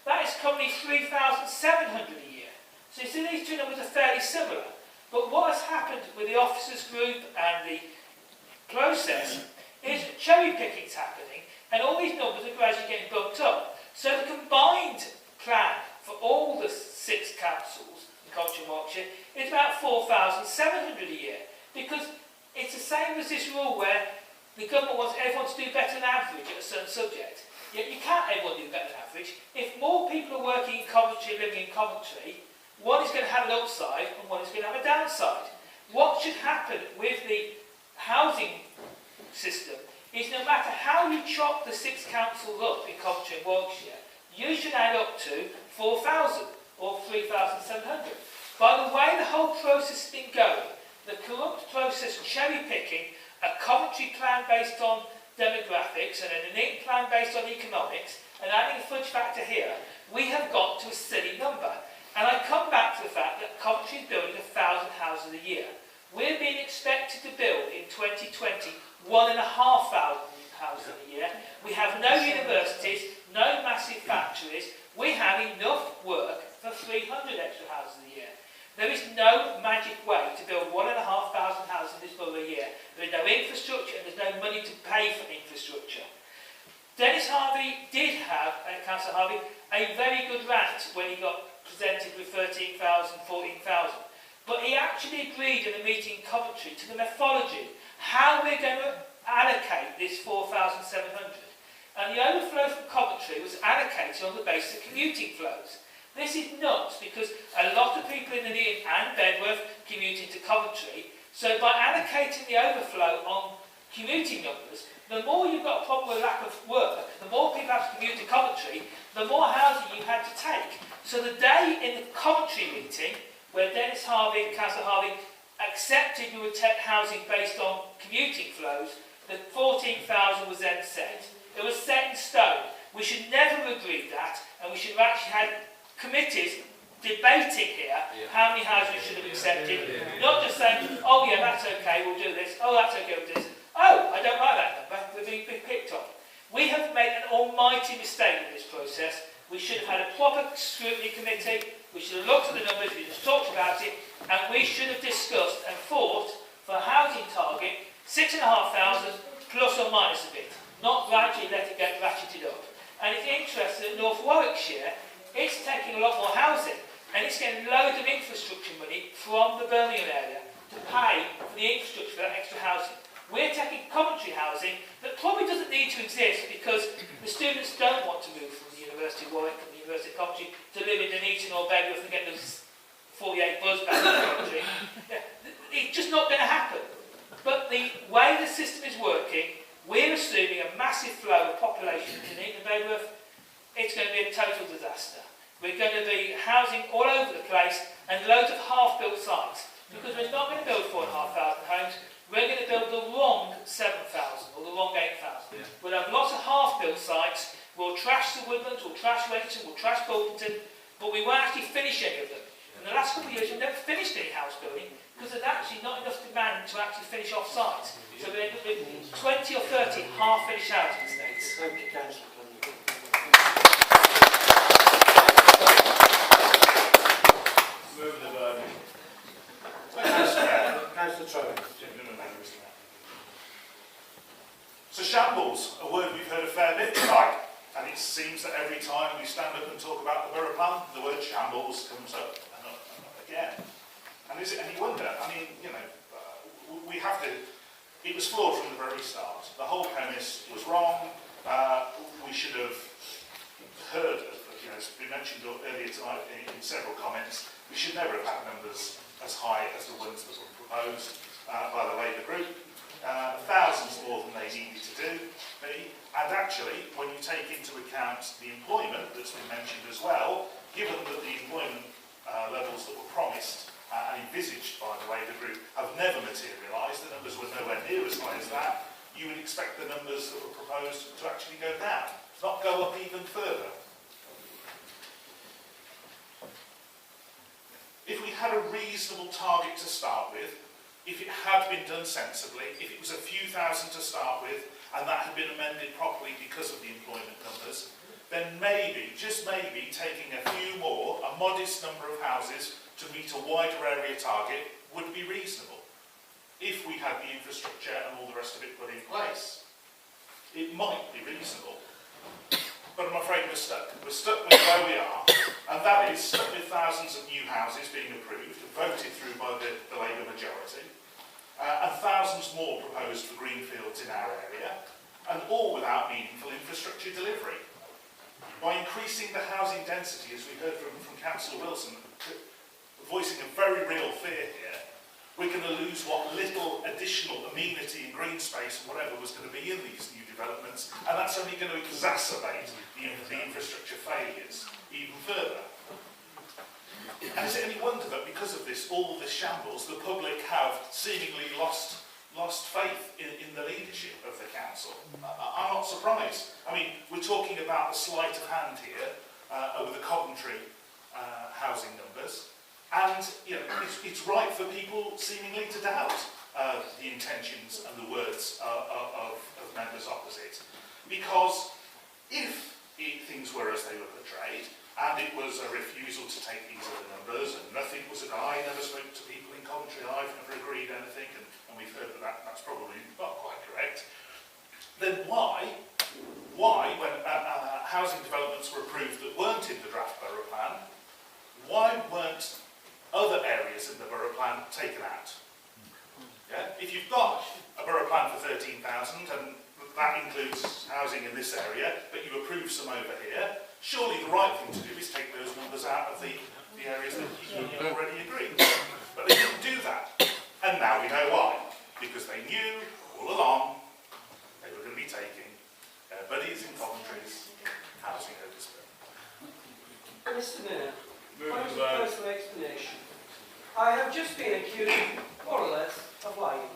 that is currently 3,700 a year. So you see these two numbers are fairly similar. But what has happened with the officers group and the process is cherry picking's happening, and all these numbers are gradually getting bumped up. So the combined plan for all the 6 councils in Coventry and Warwickshire is about 4,700 a year, because it's the same as this rule where the government wants everyone to do better than average at a certain subject. Yet you can't everyone do better than average. If more people are working in Coventry, living in Coventry, one is going to have an upside and one is going to have a downside. What should happen with the housing system is no matter how you chop the 6 councils up in Coventry and Warwickshire, you should add up to 4,000 or 3,700. By the way the whole process has been going, the corrupt process cherry picking a Coventry plan based on demographics and a Neaton plan based on economics, and adding a fudge factor here, we have got to a silly number. And I come back to the fact that Coventry is building 1,000 houses a year. We're being expected to build in 2020 1,500 houses a year. We have no universities, no massive factories. We have enough work for 300 extra houses a year. There is no magic way to build 1,500 houses in this borough a year. There is no infrastructure and there's no money to pay for infrastructure. Dennis Harvey did have, Councillor Harvey, a very good rant when he got presented with 13,000, 14,000. But he actually agreed in a meeting in Coventry to the methodology, how we're going to allocate this 4,700. And the overflow from Coventry was allocated on the basis of commuting flows. This is nuts because a lot of people in the Neaton and Bedworth commute into Coventry. So by allocating the overflow on commuting numbers, the more you've got a problem with lack of work, the more people have to commute to Coventry, the more housing you had to take. So the day in the Coventry meeting, where Dennis Harvey, Councillor Harvey, accepted we would take housing based on commuting flows, the 14,000 was then set. It was set in stone. We should never have agreed that, and we should have actually had committees debating here how many houses we should have accepted, not just saying, oh yeah, that's okay, we'll do this, oh that's okay, we'll do this, oh, I don't like that number, we're being picked on. We have made an almighty mistake in this process. We should have had a proper scrutiny committee, we should have looked at the numbers, we just talked about it, and we should have discussed and fought for a housing target, 6,500 plus or minus a bit, not gradually let it get ratcheted up. And it's interesting that North Warwickshire, it's taking a lot more housing, and it's getting loads of infrastructure money from the Birmingham area to pay for the infrastructure for that extra housing. We're taking Coventry housing that probably doesn't need to exist because the students don't want to move from the University of Warwick and the University of Coventry to live in Nuneaton or Bedworth and get those 48 buzz back in Coventry. Yeah, it's just not going to happen. But the way the system is working, we're assuming a massive flow of population in Eton and Bayreuth. It's going to be a total disaster. We're going to be housing all over the place and loads of half-built sites. Because we're not going to build 4,500 homes, we're going to build the wrong 7,000 or the wrong 8,000. Yeah. We'll have lots of half-built sites. We'll trash the Woodlands, we'll trash Wellington, we'll trash Bolton, but we won't actually finish any of them. In the last couple of years, we've never finished any house building because there's actually not enough demand to actually finish off sites. So we end up with 20 or 30 half-finished housing estates. Thank you, Councillor. Move the vote. Councillor Troy. So shambles, a word we've heard a fair bit tonight, and it seems that every time we stand up and talk about the borough plan, the word shambles comes up and up again. And is it any wonder? I mean, you know, we have to. It was flawed from the very start. The whole premise was wrong. We should have heard, you know, it's been mentioned earlier tonight in several comments, we should never have had numbers as high as the ones that were proposed by the Labour group. Thousands more than they needed to do. And actually, when you take into account the employment that's been mentioned as well, given that the employment levels that were promised and envisaged by the Labour group have never materialised, the numbers were nowhere near as high as that, you would expect the numbers that were proposed to actually go down, not go up even further. If we had a reasonable target to start with, if it had been done sensibly, if it was a few thousand to start with, and that had been amended properly because of the employment numbers, then maybe, just maybe, taking a few more, a modest number of houses to meet a wider area target would be reasonable. If we had the infrastructure and all the rest of it put in place, it might be reasonable. But I'm afraid we're stuck. We're stuck with where we are, and that is stuck with thousands of new houses being approved, voted through by the Labour majority, and thousands more proposed for greenfields in our area, and all without meaningful infrastructure delivery. By increasing the housing density, as we heard from Councillor Wilson, voicing a very real fear here, we're going to lose what little additional amenity and green space and whatever was going to be in these new developments, and that's only going to exacerbate the infrastructure failures even further. And is it any wonder that because of this, all this shambles, the public have seemingly lost faith in the leadership of the council? I'm not surprised. I mean, we're talking about the sleight of hand here over the Coventry housing numbers. And you know, it's right for people seemingly to doubt the intentions and the words of members opposite. Because if things were as they were portrayed, and it was a refusal to take these other numbers, and nothing was I never spoke to people in Coventry, I've never agreed anything, and we've heard that's probably not quite correct, then why when housing developments were approved that weren't in the draft borough plan, why weren't other areas in the borough plan taken out? Yeah? If you've got a borough plan for 13,000 and that includes housing in this area, but you approve some over here, surely the right thing to do is take those numbers out of the areas that you already agreed. But they didn't do that. And now we know why. Because they knew all along they were going to be taking their buddies in Coventry's housing overspill. Mr. Mayor, what is the personal explanation? I have just been accused, more or less, of lying.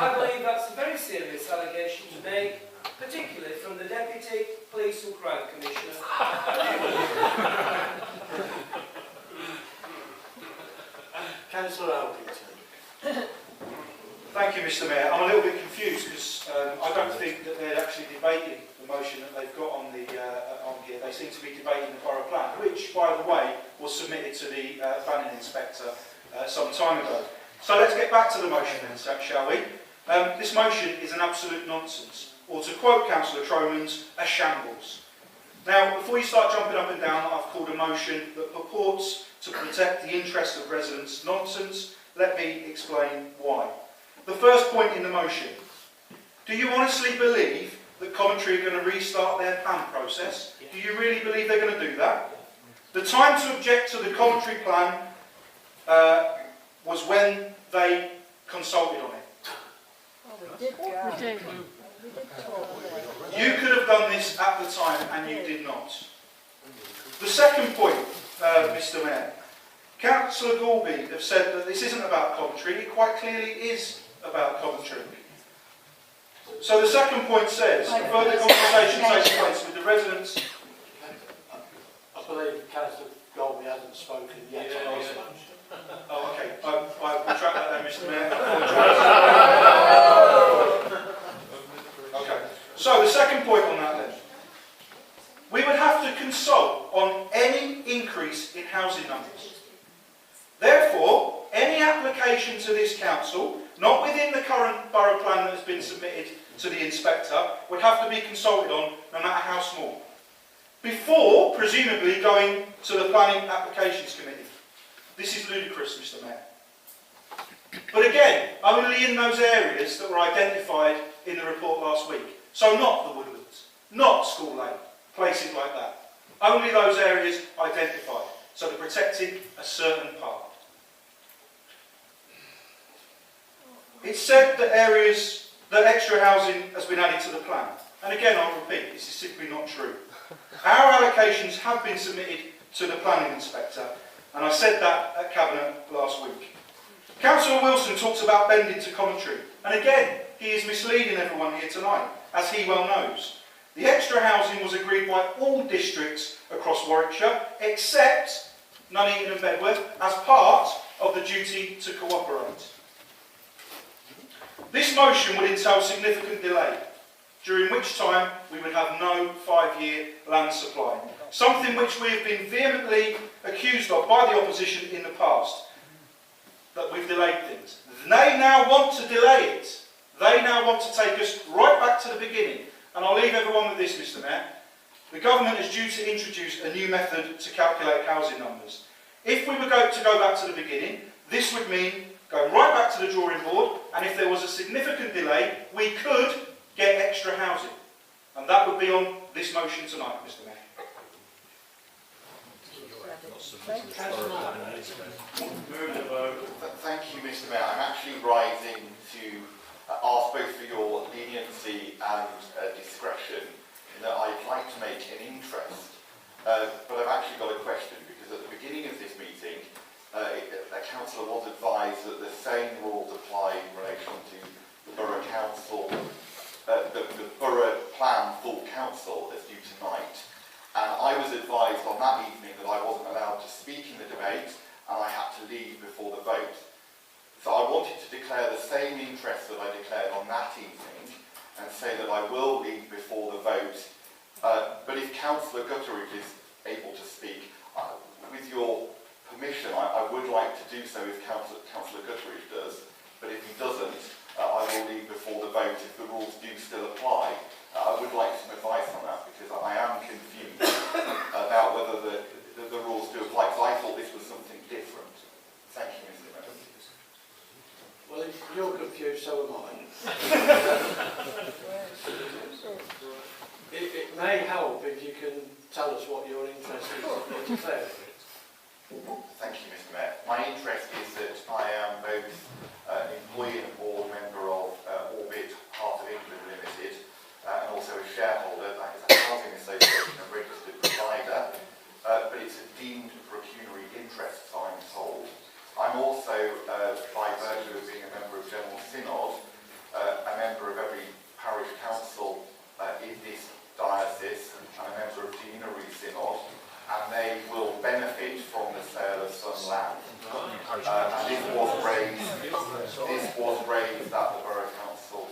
I believe that's a very serious allegation to make, particularly from the Deputy Police and Crime Commissioner. Councillor Alpington. Thank you, Mr. Mayor. I'm a little bit confused because I don't think that they're actually debating the motion that they've got on here. They seem to be debating the borough plan, which, by the way, was submitted to the planning inspector some time ago. So let's get back to the motion then, shall we? This motion is an absolute nonsense, or to quote Councillor Tromans, a shambles. Now, before you start jumping up and down that I've called a motion that purports to protect the interests of residents nonsense, let me explain why. The first point in the motion. Do you honestly believe that Coventry are going to restart their plan process? Do you really believe they're going to do that? The time to object to the Coventry plan was when they consulted on it. You could have done this at the time and you did not. The second point, Mr Mayor, Councillor Gorby have said that this isn't about Coventry. It quite clearly is about Coventry. So the second point says, a further consultation takes place with the residents. I believe Councillor Gorby hasn't spoken yet. Oh, okay. I retract that then, Mr Mayor. Okay. So the second point on that then. We would have to consult on any increase in housing numbers. Therefore, any application to this council, not within the current borough plan that has been submitted to the inspector, would have to be consulted on, no matter how small, before, presumably, going to the Planning Applications Committee. This is ludicrous, Mr Mayor. But again, only in those areas that were identified in the report last week. So not the Woodlands, not School Lane, places like that. Only those areas identified. So they're protecting a certain part. It's said that that extra housing has been added to the plan. And again, I'll repeat, this is simply not true. Our allocations have been submitted to the planning inspector, and I said that at Cabinet last week. Councillor Wilson talks about bending to Coventry, and again, he is misleading everyone here tonight, as he well knows. The extra housing was agreed by all districts across Warwickshire, except Nuneaton and Bedworth, as part of the duty to cooperate. This motion would entail significant delay, during which time we would have no 5-year land supply, something which we have been vehemently accused of by the opposition in the past, that we've delayed things. They now want to delay it. They now want to take us right back to the beginning. And I'll leave everyone with this, Mr Mayor. The government is due to introduce a new method to calculate housing numbers. If we were going to go back to the beginning, this would mean going right back to the drawing board, and if there was a significant delay, we could get extra housing. And that would be on this motion tonight, Mr Mayor. Thank you, Mr Mayor. I'm actually rising to ask both for your leniency and discretion in that I'd like to make an interest, but I've actually got a question, because at the beginning of this meeting, a councillor was advised that the same rules apply in relation to the borough council, the borough plan full council as due tonight. And I was advised on that evening that I wasn't allowed to speak in the debate and I had to leave before the vote. So I wanted to declare the same interest that I declared on that evening and say that I will leave before the vote. But if Councillor Gutteridge is able to speak, with your permission, I would like to do so if Councillor Gutteridge does. But if he doesn't, I will leave before the vote if the rules do still apply. I would like some advice on that, because I am confused about whether the rules do apply, because I thought this was something different. Thank you, Mr Mayor. Well, if you're confused, so am I. It may help if you can tell us what your interest is in declaring. Thank you, Mr Mayor. My interest is that I am both employee and board member of Orbit Heart of England Limited, and also a shareholder. That is a housing association, a registered provider, but it's a deemed pecuniary interest, so I'm told. I'm also, by virtue of being a member of General Synod, a member of every parish council in this diocese, and a member of Deanery Synod, and they will benefit from the sale of some land. And this was raised at the Borough Council,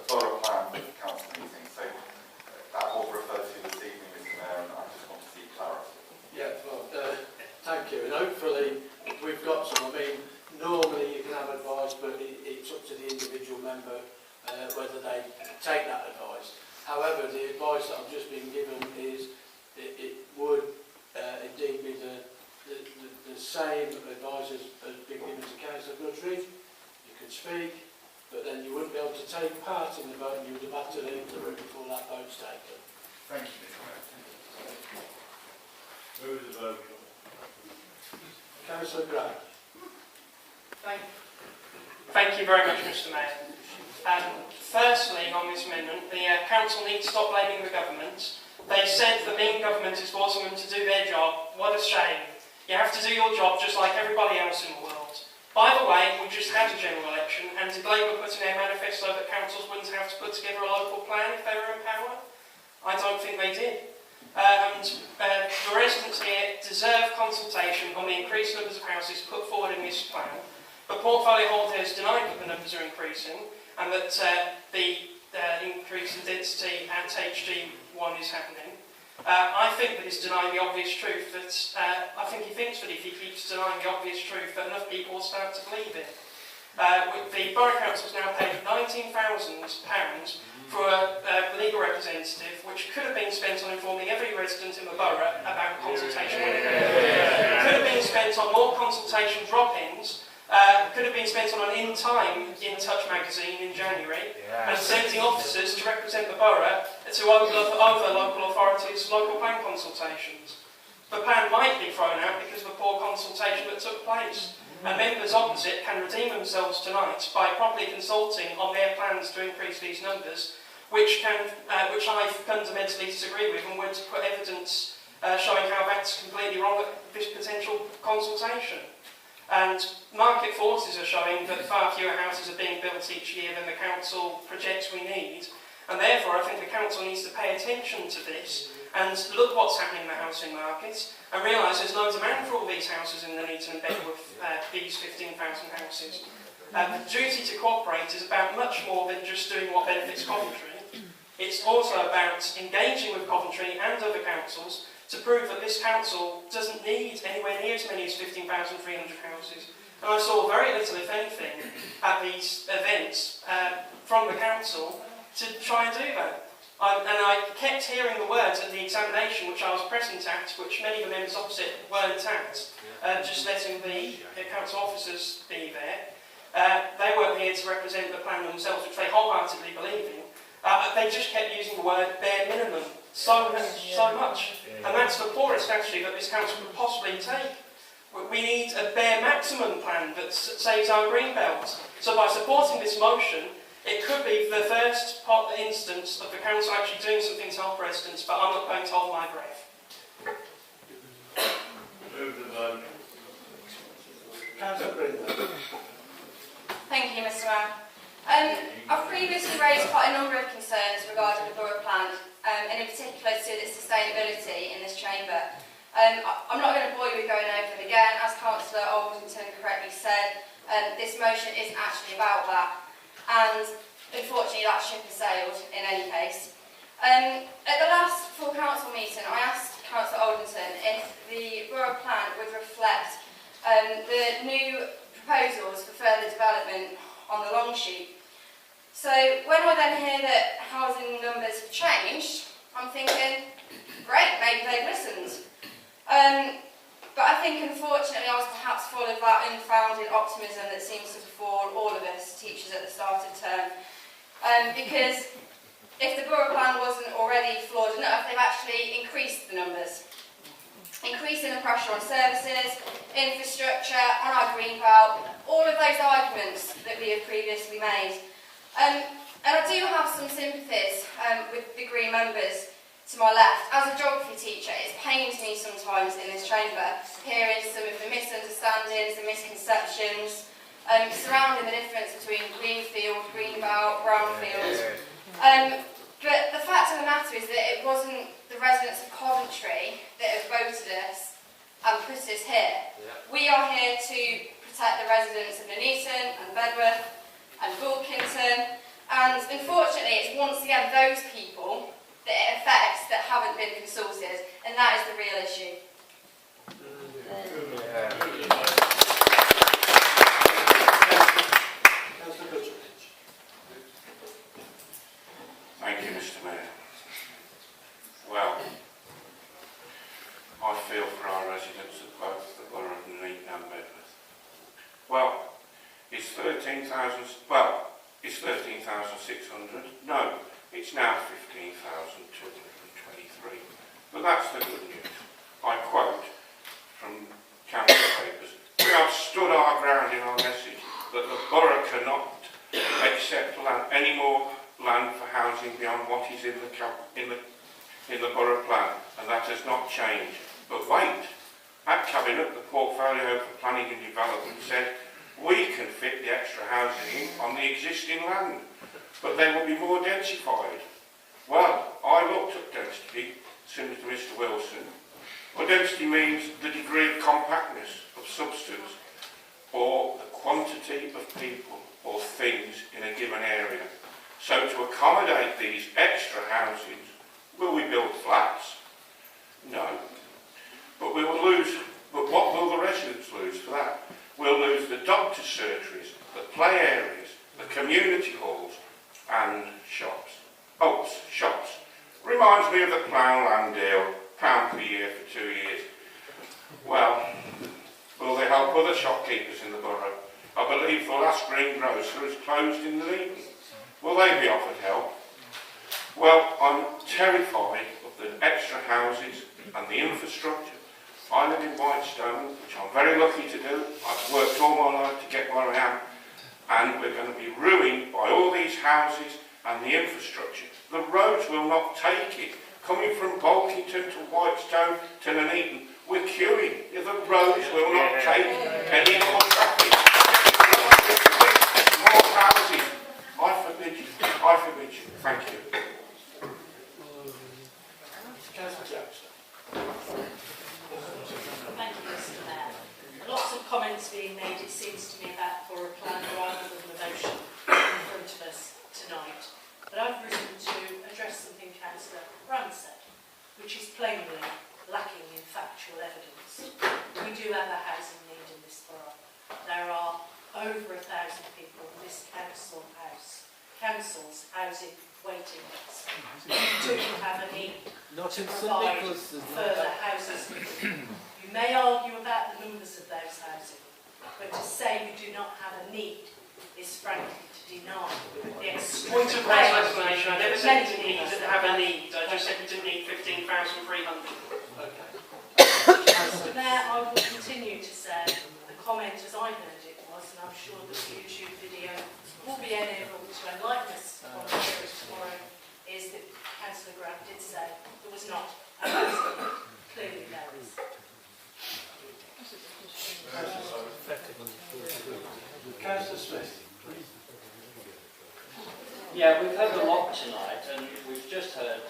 Borough Plan Council meeting. So that was referred to this evening, Mr Mayor, and I just want to seek clarity. Yeah, well, thank you. And hopefully we've got some. I mean, normally you can have advice, but it's up to the individual member whether they take that advice. However, the advice that I've just been given is it would indeed be the same advice as been given to Councillor Guthrie. You could speak, but then you wouldn't be able to take part in the vote, and you would have had to leave the room before that vote's taken. Thank you, Mr Mayor. Move the vote. Councillor Gray. Thank you very much, Mr. Mayor. Firstly, on this amendment, the council needs to stop blaming the government. They said the being government is forcing them to do their job. What a shame. You have to do your job just like everybody else in the world. By the way, we just had a general election, and did Labour put in their manifesto that councils wouldn't have to put together a local plan if they were in power? I don't think they did. The residents here deserve consultation on the increased numbers of houses put forward in this plan. The portfolio holders denied that the numbers are increasing and that the increase in density at HG1 is happening. I think that he's denying the obvious truth that I think he thinks that if he keeps denying the obvious truth that enough people will start to believe it. The Borough Council's now paid £19,000 for a legal representative, which could have been spent on informing every resident in the borough about consultation. Could have been spent on more consultation drop-ins. Could have been spent on an In Time In Touch magazine in January, and sending officers to represent the borough to over local authorities' local plan consultations. The plan might be thrown out because of the poor consultation that took place, and members opposite can redeem themselves tonight by properly consulting on their plans to increase these numbers, which I fundamentally disagree with and would put evidence showing how that's completely wrong at this potential consultation. And market forces are showing that far fewer houses are being built each year than the council projects we need, and therefore I think the council needs to pay attention to this and look what's happening in the housing market and realise there's no demand for all these houses in the Nuneaton and Bedworth, these 15,000 houses. The duty to cooperate is about much more than just doing what benefits Coventry. It's also about engaging with Coventry and other councils to prove that this council doesn't need anywhere near as many as 15,300 houses. And I saw very little, if anything, at these events from the council to try and do that. And I kept hearing the words at the examination which I was present at, which many of the members opposite weren't at, just letting the council officers be there. They weren't here to represent the plan themselves, which they wholeheartedly believe in. They just kept using the word bare minimum so much. And that's the poorest actually that this council could possibly take. We need a bare maximum plan that saves our green belt. So by supporting this motion, it could be the first instance of the council actually doing something to help residents, but I'm not going to hold my breath. Move the vote. Councillor Green. Thank you, Mr. Mayor. I've previously raised quite a number of concerns regarding the borough plan, and in particular to its sustainability in this chamber. I'm not going to bore you with going over them again. As Councillor Alderton correctly said, this motion isn't actually about that, and unfortunately that ship has sailed in any case. At the last full council meeting, I asked Councillor Alderton if the borough plan would reflect the new proposals for further development on the long sheet. So when I then hear that housing numbers have changed, I'm thinking, great, maybe they've listened. But I think unfortunately I was perhaps full of that unfounded optimism that seems to befall all of us teachers at the start of term. Because if the borough plan wasn't already flawed enough, they've actually increased the numbers. Increasing the pressure on services, infrastructure, on our green belt, all of those arguments that we have previously made. And I do have some sympathies with the Green members to my left. As a geography teacher, it pains me sometimes in this chamber hearing some of the misunderstandings and misconceptions surrounding the difference between greenfield, greenbelt, brownfield. But the fact of the matter is that it wasn't the residents of Coventry that have voted us and put us here. We are here to protect the residents of Nuneaton and Bedworth and Bulkington, and unfortunately it's once again those people that it affects that haven't been consulted, and that is the real issue. Thank you, Mr. Mayor. Well, I feel for our residents of both the borough of Nuneaton and Bedworth. Well, it's 13,000. Well, it's 13,600. No, it's now 15,223. But that's the good news. I quote from council papers: "We have stood our ground in our message that the borough cannot accept any more land for housing beyond what is in the borough plan, and that has not changed. But wait, at Cabinet, the portfolio for planning and development said we can fit the extra housing in on the existing land, but they will be more densified. Well, I looked at density, similar to Mr. Wilson. Well, density means the degree of compactness of substance or the quantity of people or things in a given area. So to accommodate these extra housings, will we build flats? No. But we will lose, but what will the residents lose for that? We'll lose the doctor's surgeries, the play areas, the community halls and shops. Oh, shops. Reminds me of the Plough deal, £1 per year for 2 years. Well, will they help other shopkeepers in the borough? I believe the last greengrocer is closed in the evening. Will they be offered help? Well, I'm terrified of the extra houses and the infrastructure. I live in Whitestone, which I'm very lucky to do. I've worked all my life to get where I am, and we're going to be ruined by all these houses and the infrastructure. The roads will not take it. Coming from Bolkington to Whitestone to Nuneaton, we're queuing. The roads will not take any more traffic. More houses. I forbid you. I forbid you. Thank you. Thank you, Mr. Mayor. Lots of comments being made, it seems to me, about for a plan rather than the motion in front of us tonight. But I've risen to address something Councillor Brand said, which is plainly lacking in factual evidence. We do have a housing need in this borough. There are over 1,000 people in this council's housing waiting list. We do have a need to provide further houses. You may argue about the numbers of those housing, but to say we do not have a need is frankly to deny the Point of explanation, I never said we didn't have a need, I just said we didn't need 15,300. Mr. Mayor, I will continue to say the comment as I heard it was, and I'm sure that the YouTube video will be able to enlighten us on the hearings tomorrow, is that Councillor Grant did say there was not a housing need. Clearly there is. Councillor Smith. Yeah, we've heard a lot tonight, and we've just heard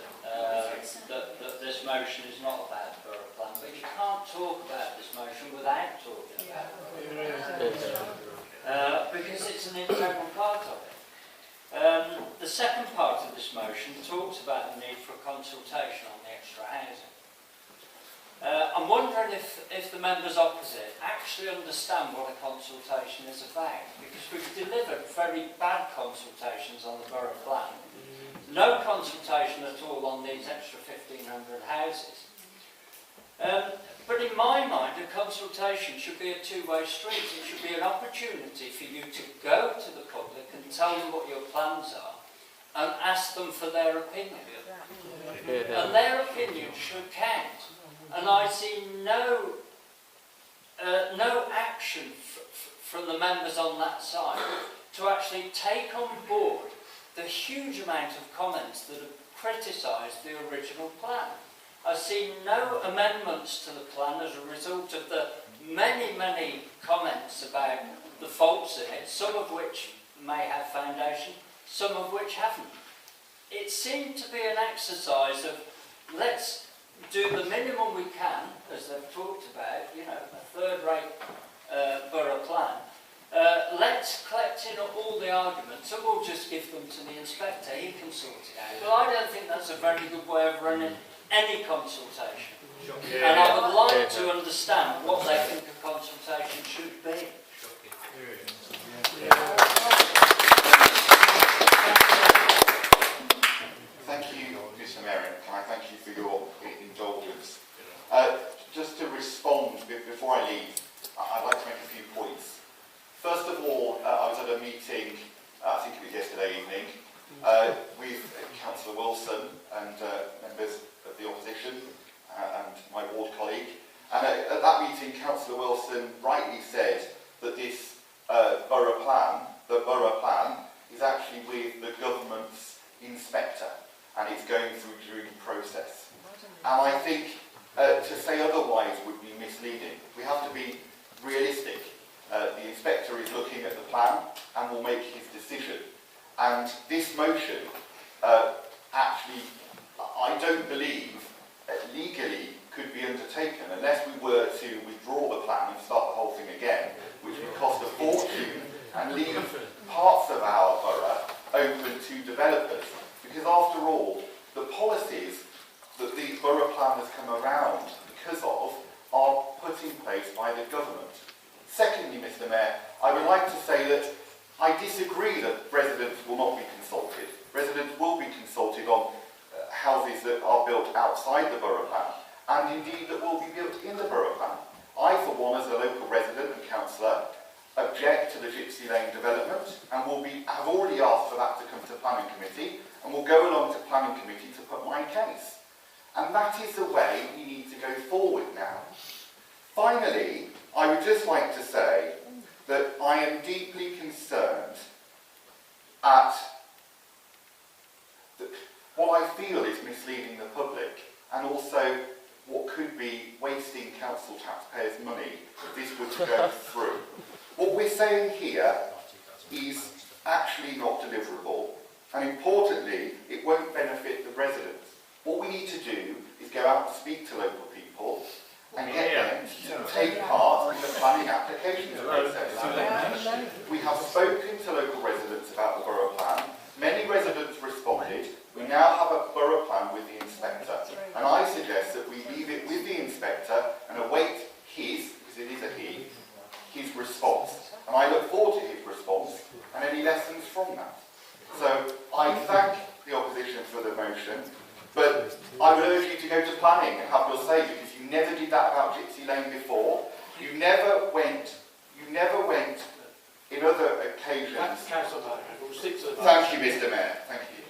that this motion is not about the borough plan, but you can't talk about this motion without talking about it, because it's an integral part of it. The second part of this motion talks about the need for a consultation on the extra housing. I'm wondering if the members opposite actually understand what a consultation is about, because we've delivered very bad consultations on the borough plan. No consultation at all on these extra 1,500 houses. But in my mind, a consultation should be a two-way street. It should be an opportunity for you to go to the public and tell them what your plans are and ask them for their opinion. And their opinion should count. And I see no action from the members on that side to actually take on board the huge amount of comments that have criticised the original plan. I see no amendments to the plan as a result of the many, many comments about the faults in it, some of which may have foundation, some of which haven't. It seemed to be an exercise of let's do the minimum we can, as they've talked about, you know, a third-rate borough plan. Let's collect in all the arguments and we'll just give them to the inspector, he can sort it out. Well, I don't think that's a very good way of running any consultation. And I would like to understand what they think a consultation should be. Thank you, Mr. Mayor. Can I thank you for your indulgence? Just to respond before I leave, I'd like to make a few points. First of all, I was at a meeting, I think it was yesterday evening, with Councillor Wilson and members of the opposition and my ward colleague. And at that meeting, Councillor Wilson rightly said that this borough plan is actually with the government's inspector, and it's going through due process. And I think to say otherwise would be misleading. We have to be realistic. The inspector is looking at the plan and will make his decision. And this motion, actually, I don't believe legally could be undertaken unless we were to withdraw the plan and start the whole thing again, which would cost a fortune and leave parts of our borough open to developers. Because after all, the policies that the borough plan has come around because of are put in place by the government. Secondly, Mr. Mayor, I would like to say that I disagree that residents will not be consulted. Residents will be consulted on houses that are built outside the borough plan, and indeed that will be built in the borough plan. I, for one, as a local resident and councillor, object to the Gypsy Lane development and have already asked for that to come to planning committee, and will go along to planning committee to put my case. And that is the way we need to go forward now. Finally, I would just like to say that I am deeply concerned at what I feel is misleading the public, and also what could be wasting council taxpayers' money if this were to go through. What we're saying here is actually not deliverable, and importantly, it won't benefit the residents. What we need to do is go out and speak to local people and get them to take part in the planning application process. We have spoken to local residents about the borough plan. Many residents responded. We now have a borough plan with the inspector, and I suggest that we leave it with the inspector and await his, because it is a he, his response. And I look forward to his response and any lessons from that. So I thank the opposition for the motion, but I would urge you to go to planning and have your say, because you never did that about Gypsy Lane before. You never went in other occasions. Thank you, Mr. Mayor. Thank you.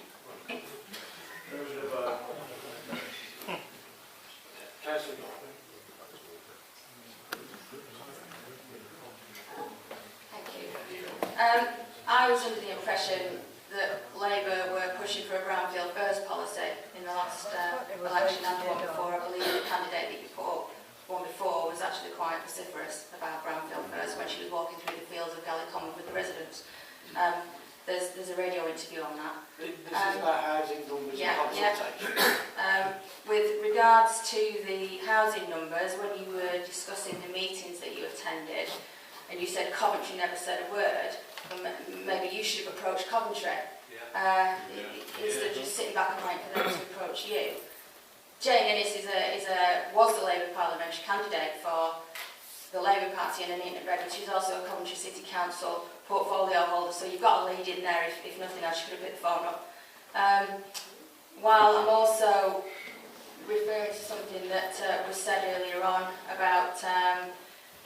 Thank you. I was under the impression that Labour were pushing for a brownfield first policy in the last election and the one before. I believe the candidate that you put one before was actually quite vociferous about brownfield first when she was walking through the fields of Gallicommon with the residents. There's a radio interview on that. This is about housing numbers and consultation. With regards to the housing numbers, when you were discussing the meetings that you attended, and you said Coventry never said a word, maybe you should have approached Coventry instead of just sitting back and waiting for them to approach you. Jane Innes was the Labour parliamentary candidate for the Labour Party in Nuneaton and Redmond. She's also a Coventry City Council portfolio holder, so you've got a lead in there. If nothing else, you could have picked the phone up. While I'm also referring to something that was said earlier on about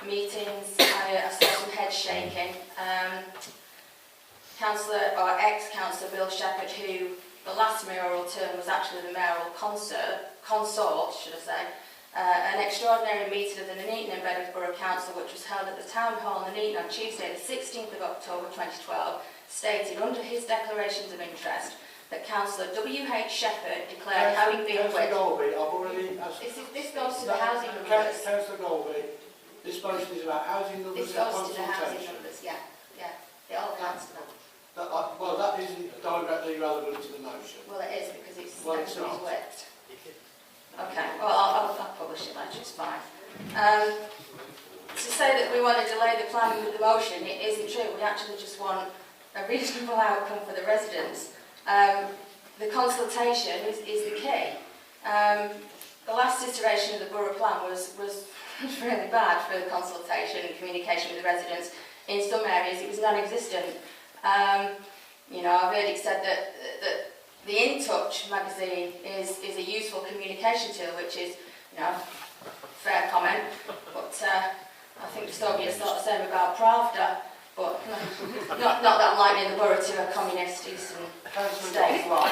meetings, I saw some head shaking. Councillor, or ex-councillor Bill Shepherd, who the last mayoral term was actually the mayoral consort, should I say, an extraordinary meeting of the Nuneaton and Bedworth Borough Council, which was held at the Town Hall Nuneaton on Tuesday the 16th of October 2012, stated under his declarations of interest that Councillor W.H. Shepherd declared having been with... This goes to the housing numbers. Councillor Golby, this motion is about housing numbers. This goes to the housing numbers, yeah. It all counts to that. Well, that isn't directly relevant to the motion. Well, it is, because it's not. whipped. Okay, well, I'll publish it later, it's fine. To say that we want to delay the planning with the motion, it isn't true. We actually just want a reasonable outcome for the residents. The consultation is the key. The last iteration of the borough plan was really bad for the consultation and communication with the residents. In some areas, it was non-existent. You know, I've heard it said that the In Touch magazine is a useful communication tool, which is, you know, fair comment, but I think Stobius thought the same about Pravda, but not that I'm liking the borough to a communist Eastern state bloc.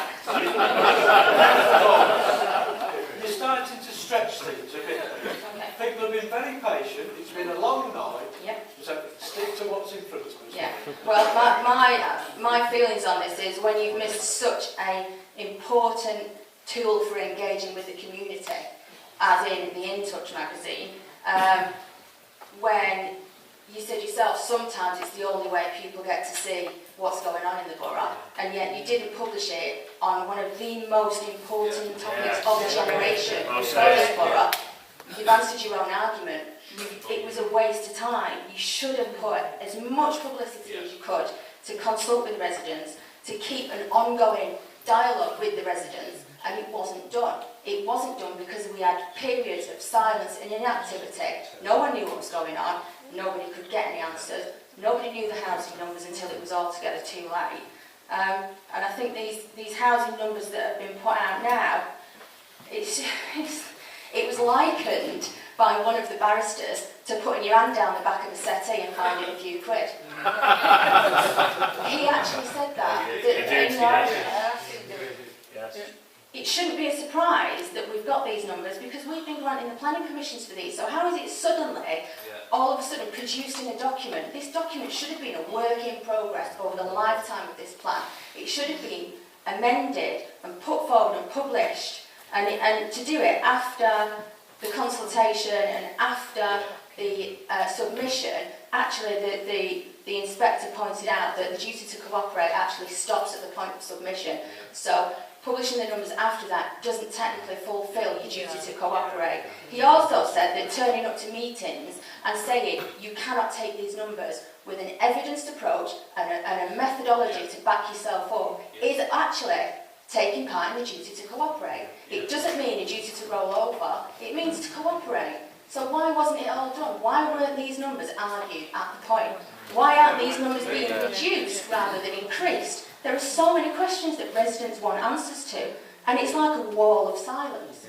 You're starting to stretch things a bit. Okay. People have been very patient, it's been a long night, so stick to what's in front of me. my feelings on this is when you've missed such an important tool for engaging with the community, as in the In Touch magazine, when you said yourself sometimes it's the only way people get to see what's going on in the borough, and yet you didn't publish it on one of the most important topics of the generation for this borough. You've answered your own argument. It was a waste of time. You should have put as much publicity as you could to consult with residents, to keep an ongoing dialogue with the residents, and it wasn't done. It wasn't done because we had periods of silence and inactivity. No one knew what was going on. Nobody could get any answers. Nobody knew the housing numbers until it was altogether too late. And I think these housing numbers that have been put out now, it was likened by one of the barristers to putting your hand down the back of a settee and finding a few quid. He actually said that. It shouldn't be a surprise that we've got these numbers because we've been granting the planning permissions for these. So how is it suddenly, all of a sudden, produced in a document? This document should have been a work in progress over the lifetime of this plan. It should have been amended and put forward and published. And to do it after the consultation and after the submission, actually the inspector pointed out that the duty to cooperate actually stops at the point of submission. So publishing the numbers after that doesn't technically fulfil your duty to cooperate. He also said that turning up to meetings and saying you cannot take these numbers with an evidenced approach and a methodology to back yourself up is actually taking part in the duty to cooperate. It doesn't mean a duty to roll over, it means to cooperate. So why wasn't it all done? Why weren't these numbers argued at the point? Why aren't these numbers being reduced rather than increased? There are so many questions that residents want answers to, and it's like a wall of silence.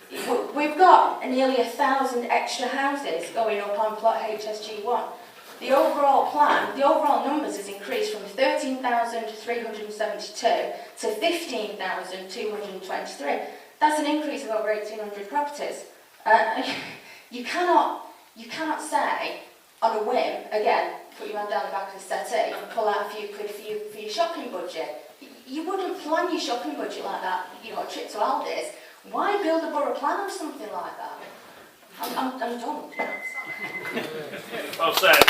We've got nearly 1,000 extra houses going up on plot HSG1. The overall plan, the overall numbers has increased from 13,372 to 15,223. That's an increase of over 1,800 properties. You cannot say on a whim, again, put your hand down the back of the settee and pull out a few quid for your shopping budget. You wouldn't plan your shopping budget like that, you know, a trip to Aldi's. Why build a borough plan or something like that? I'm done. You know. Well said.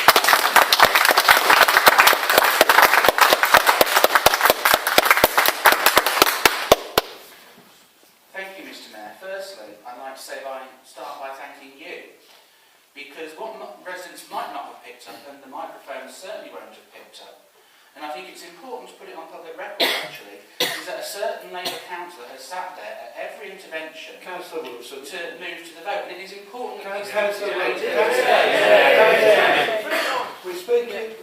Thank you, Mr. Mayor. Firstly, I'd like to start by thanking you, because what residents might not have picked up, and the microphones certainly won't have picked up, and I think it's important to put it on public record actually, is that a certain Labour councillor has sat there at every intervention Councillor Wilson to move to the vote, and it is important that Councillor Wilson. We're speaking,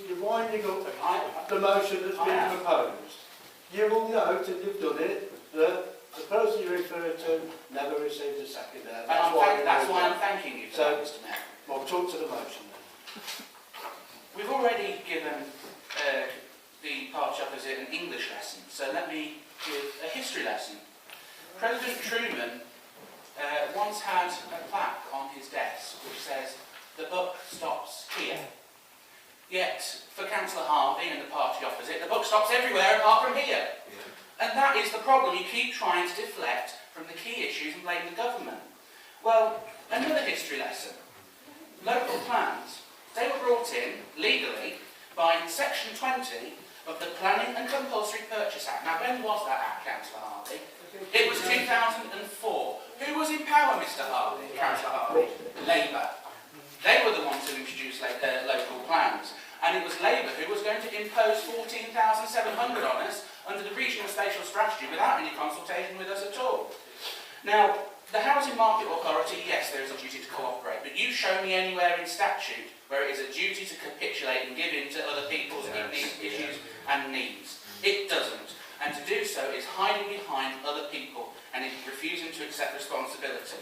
you're winding up the motion that's been proposed. You will note, and you've done it, that the person you refer to never received a second there. That's why I'm thanking you for that, Mr. Mayor. Well, talk to the motion then. We've already given the party opposite an English lesson, so let me give a history lesson. President Truman once had a plaque on his desk which says, "The buck stops here." Yet, for Councillor Harvey and the party opposite, the buck stops everywhere apart from here. And that is the problem. You keep trying to deflect from the key issues and blame the government. Well, another history lesson. Local plans. They were brought in, legally, by Section 20 of the Planning and Compulsory Purchase Act. Now, when was that Act, Councillor Harvey? It was 2004. Who was in power, Mr. Harvey, Councillor Harvey? Labour. They were the ones who introduced local plans. And it was Labour who was going to impose 14,700 on us under the Regional Spatial Strategy without any consultation with us at all. Now, the Housing Market Authority, yes, there is a duty to cooperate, but you show me anywhere in statute where it is a duty to capitulate and give in to other people's issues and needs. It doesn't. And to do so is hiding behind other people and is refusing to accept responsibility.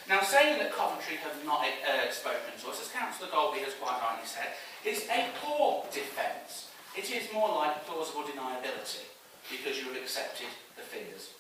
Now, saying that Coventry have not spoken to us, as Councillor Golby has quite rightly said, is a poor defence. It is more like plausible deniability, because you have accepted the figures.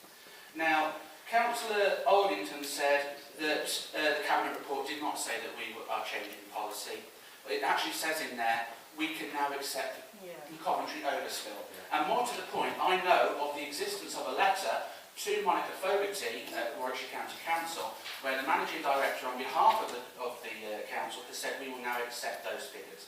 Now, Councillor Oldington said that the Cabinet report did not say that we are changing policy. But it actually says in there we can now accept the Coventry overspill. And more to the point, I know of the existence of a letter to Monica Fogarty at Warwickshire County Council, where the managing director on behalf of the council has said we will now accept those figures.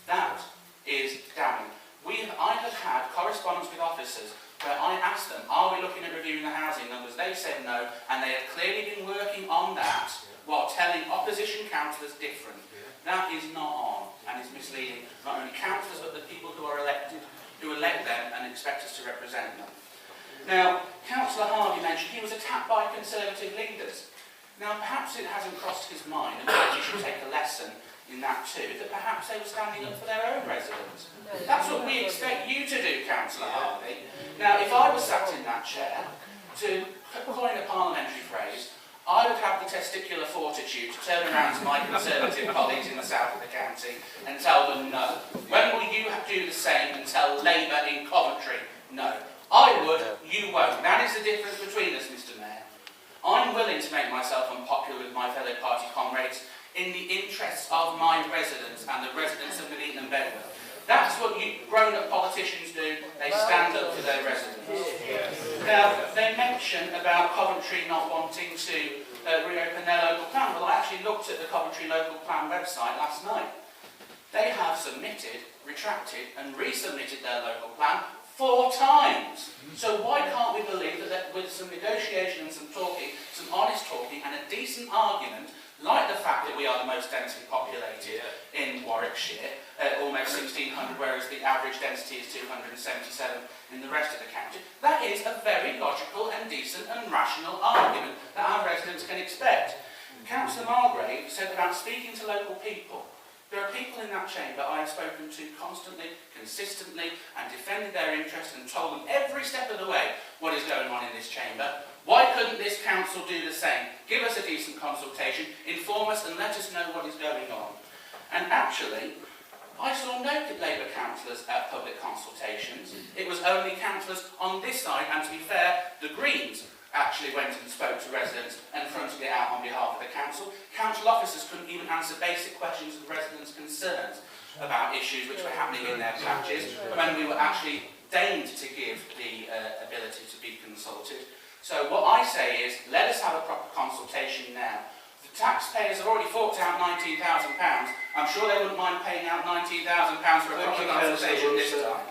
That is damning. I have had correspondence with officers where I asked them, are we looking at reviewing the housing numbers? They said no, and they have clearly been working on that while telling opposition councillors different. That is not on, and is misleading not only councillors but the people who are elected, who elect them and expect us to represent them. Now, Councillor Hardy mentioned he was attacked by Conservative leaders. Now, perhaps it hasn't crossed his mind, and perhaps he should take a lesson in that too, that perhaps they were standing up for their own residents. That's what we expect you to do, Councillor Hardy. Now, if I was sat in that chair, to coin a parliamentary phrase, I would have the testicular fortitude to turn around to my Conservative colleagues in the south of the county and tell them no. When will you do the same and tell Labour in Coventry no? I would, you won't. That is the difference between us, Mr. Mayor. I'm willing to make myself unpopular with my fellow party comrades in the interests of my residents and the residents of Nuneaton and Bedworth. That's what you grown-up politicians do. They stand up for their residents. Now, they mention about Coventry not wanting to reopen their local plan. Well, I actually looked at the Coventry local plan website last night. They have submitted, retracted and resubmitted their local plan 4 times. So why can't we believe that with some negotiation and some talking, some honest talking and a decent argument, like the fact that we are the most densely populated in Warwickshire, almost 1,600, whereas the average density is 277 in the rest of the county, that is a very logical and decent and rational argument that our residents can expect. Councillor Margrave said about speaking to local people. There are people in that chamber I have spoken to constantly, consistently, and defended their interests and told them every step of the way what is going on in this chamber. Why couldn't this council do the same? Give us a decent consultation, inform us and let us know what is going on. And actually, I saw no Labour councillors at public consultations. It was only councillors on this side, and to be fair, the Greens actually went and spoke to residents and fronted it out on behalf of the council. Council officers couldn't even answer basic questions of residents' concerns about issues which were happening in their patches when we were actually deigned to give the ability to be consulted. So what I say is, let us have a proper consultation now. The taxpayers have already forked out £19,000. I'm sure they wouldn't mind paying out £19,000 for a proper consultation this time.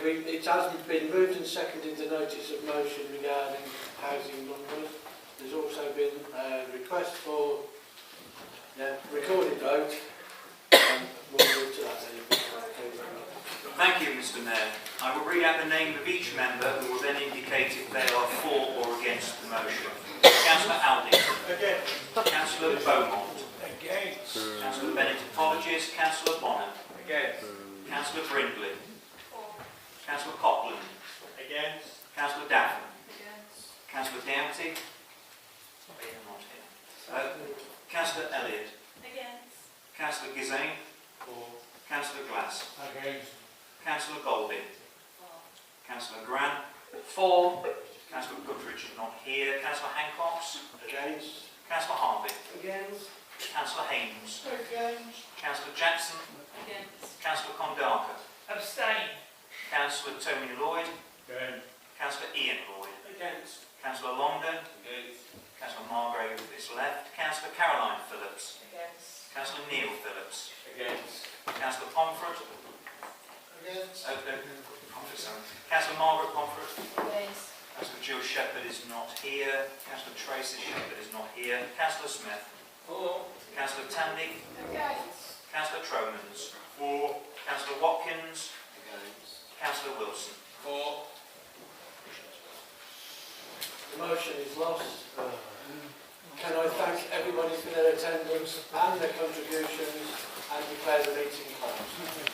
It has been moved and seconded the notice of motion regarding housing numbers. There's also been a request for recorded vote. We'll move to that. Thank you, Mr. Mayor. I will read out the name of each member who will then indicate if they are for or against the motion. Councillor Alding. Against. Councillor Beaumont. Against. Councillor Bennett apologies. Councillor Bonner. Against. Councillor Brindley. Councillor Copland. Against. Councillor Daffin. Against. Councillor Doughty. Councillor Elliott. Against. Councillor Gizane. Councillor Glass. Against. Councillor Golding. Councillor Grant. For. Councillor Goodrich not here. Councillor Hancox. Against. Councillor Harvey. Against. Councillor Haynes. Against. Councillor Jackson. Against. Councillor Kondaka. Abstain. Councillor Tony Lloyd. Against. Councillor Ian Lloyd. Against. Councillor Longden. Against. Councillor Margrave is left. Councillor Caroline Phillips. Against. Councillor Neil Phillips. Against. Councillor Pomfret. Against. Councillor Margaret Pomfret. Against. Councillor Jill Shepherd is not here. Councillor Tracy Shepherd is not here. Councillor Smith. For. Councillor Tandy. Against. Councillor Tromans. For. Councillor Watkins. Against. Councillor Wilson. For. The motion is lost. Can I thank everybody for their attendance and their contributions and declare the meeting closed?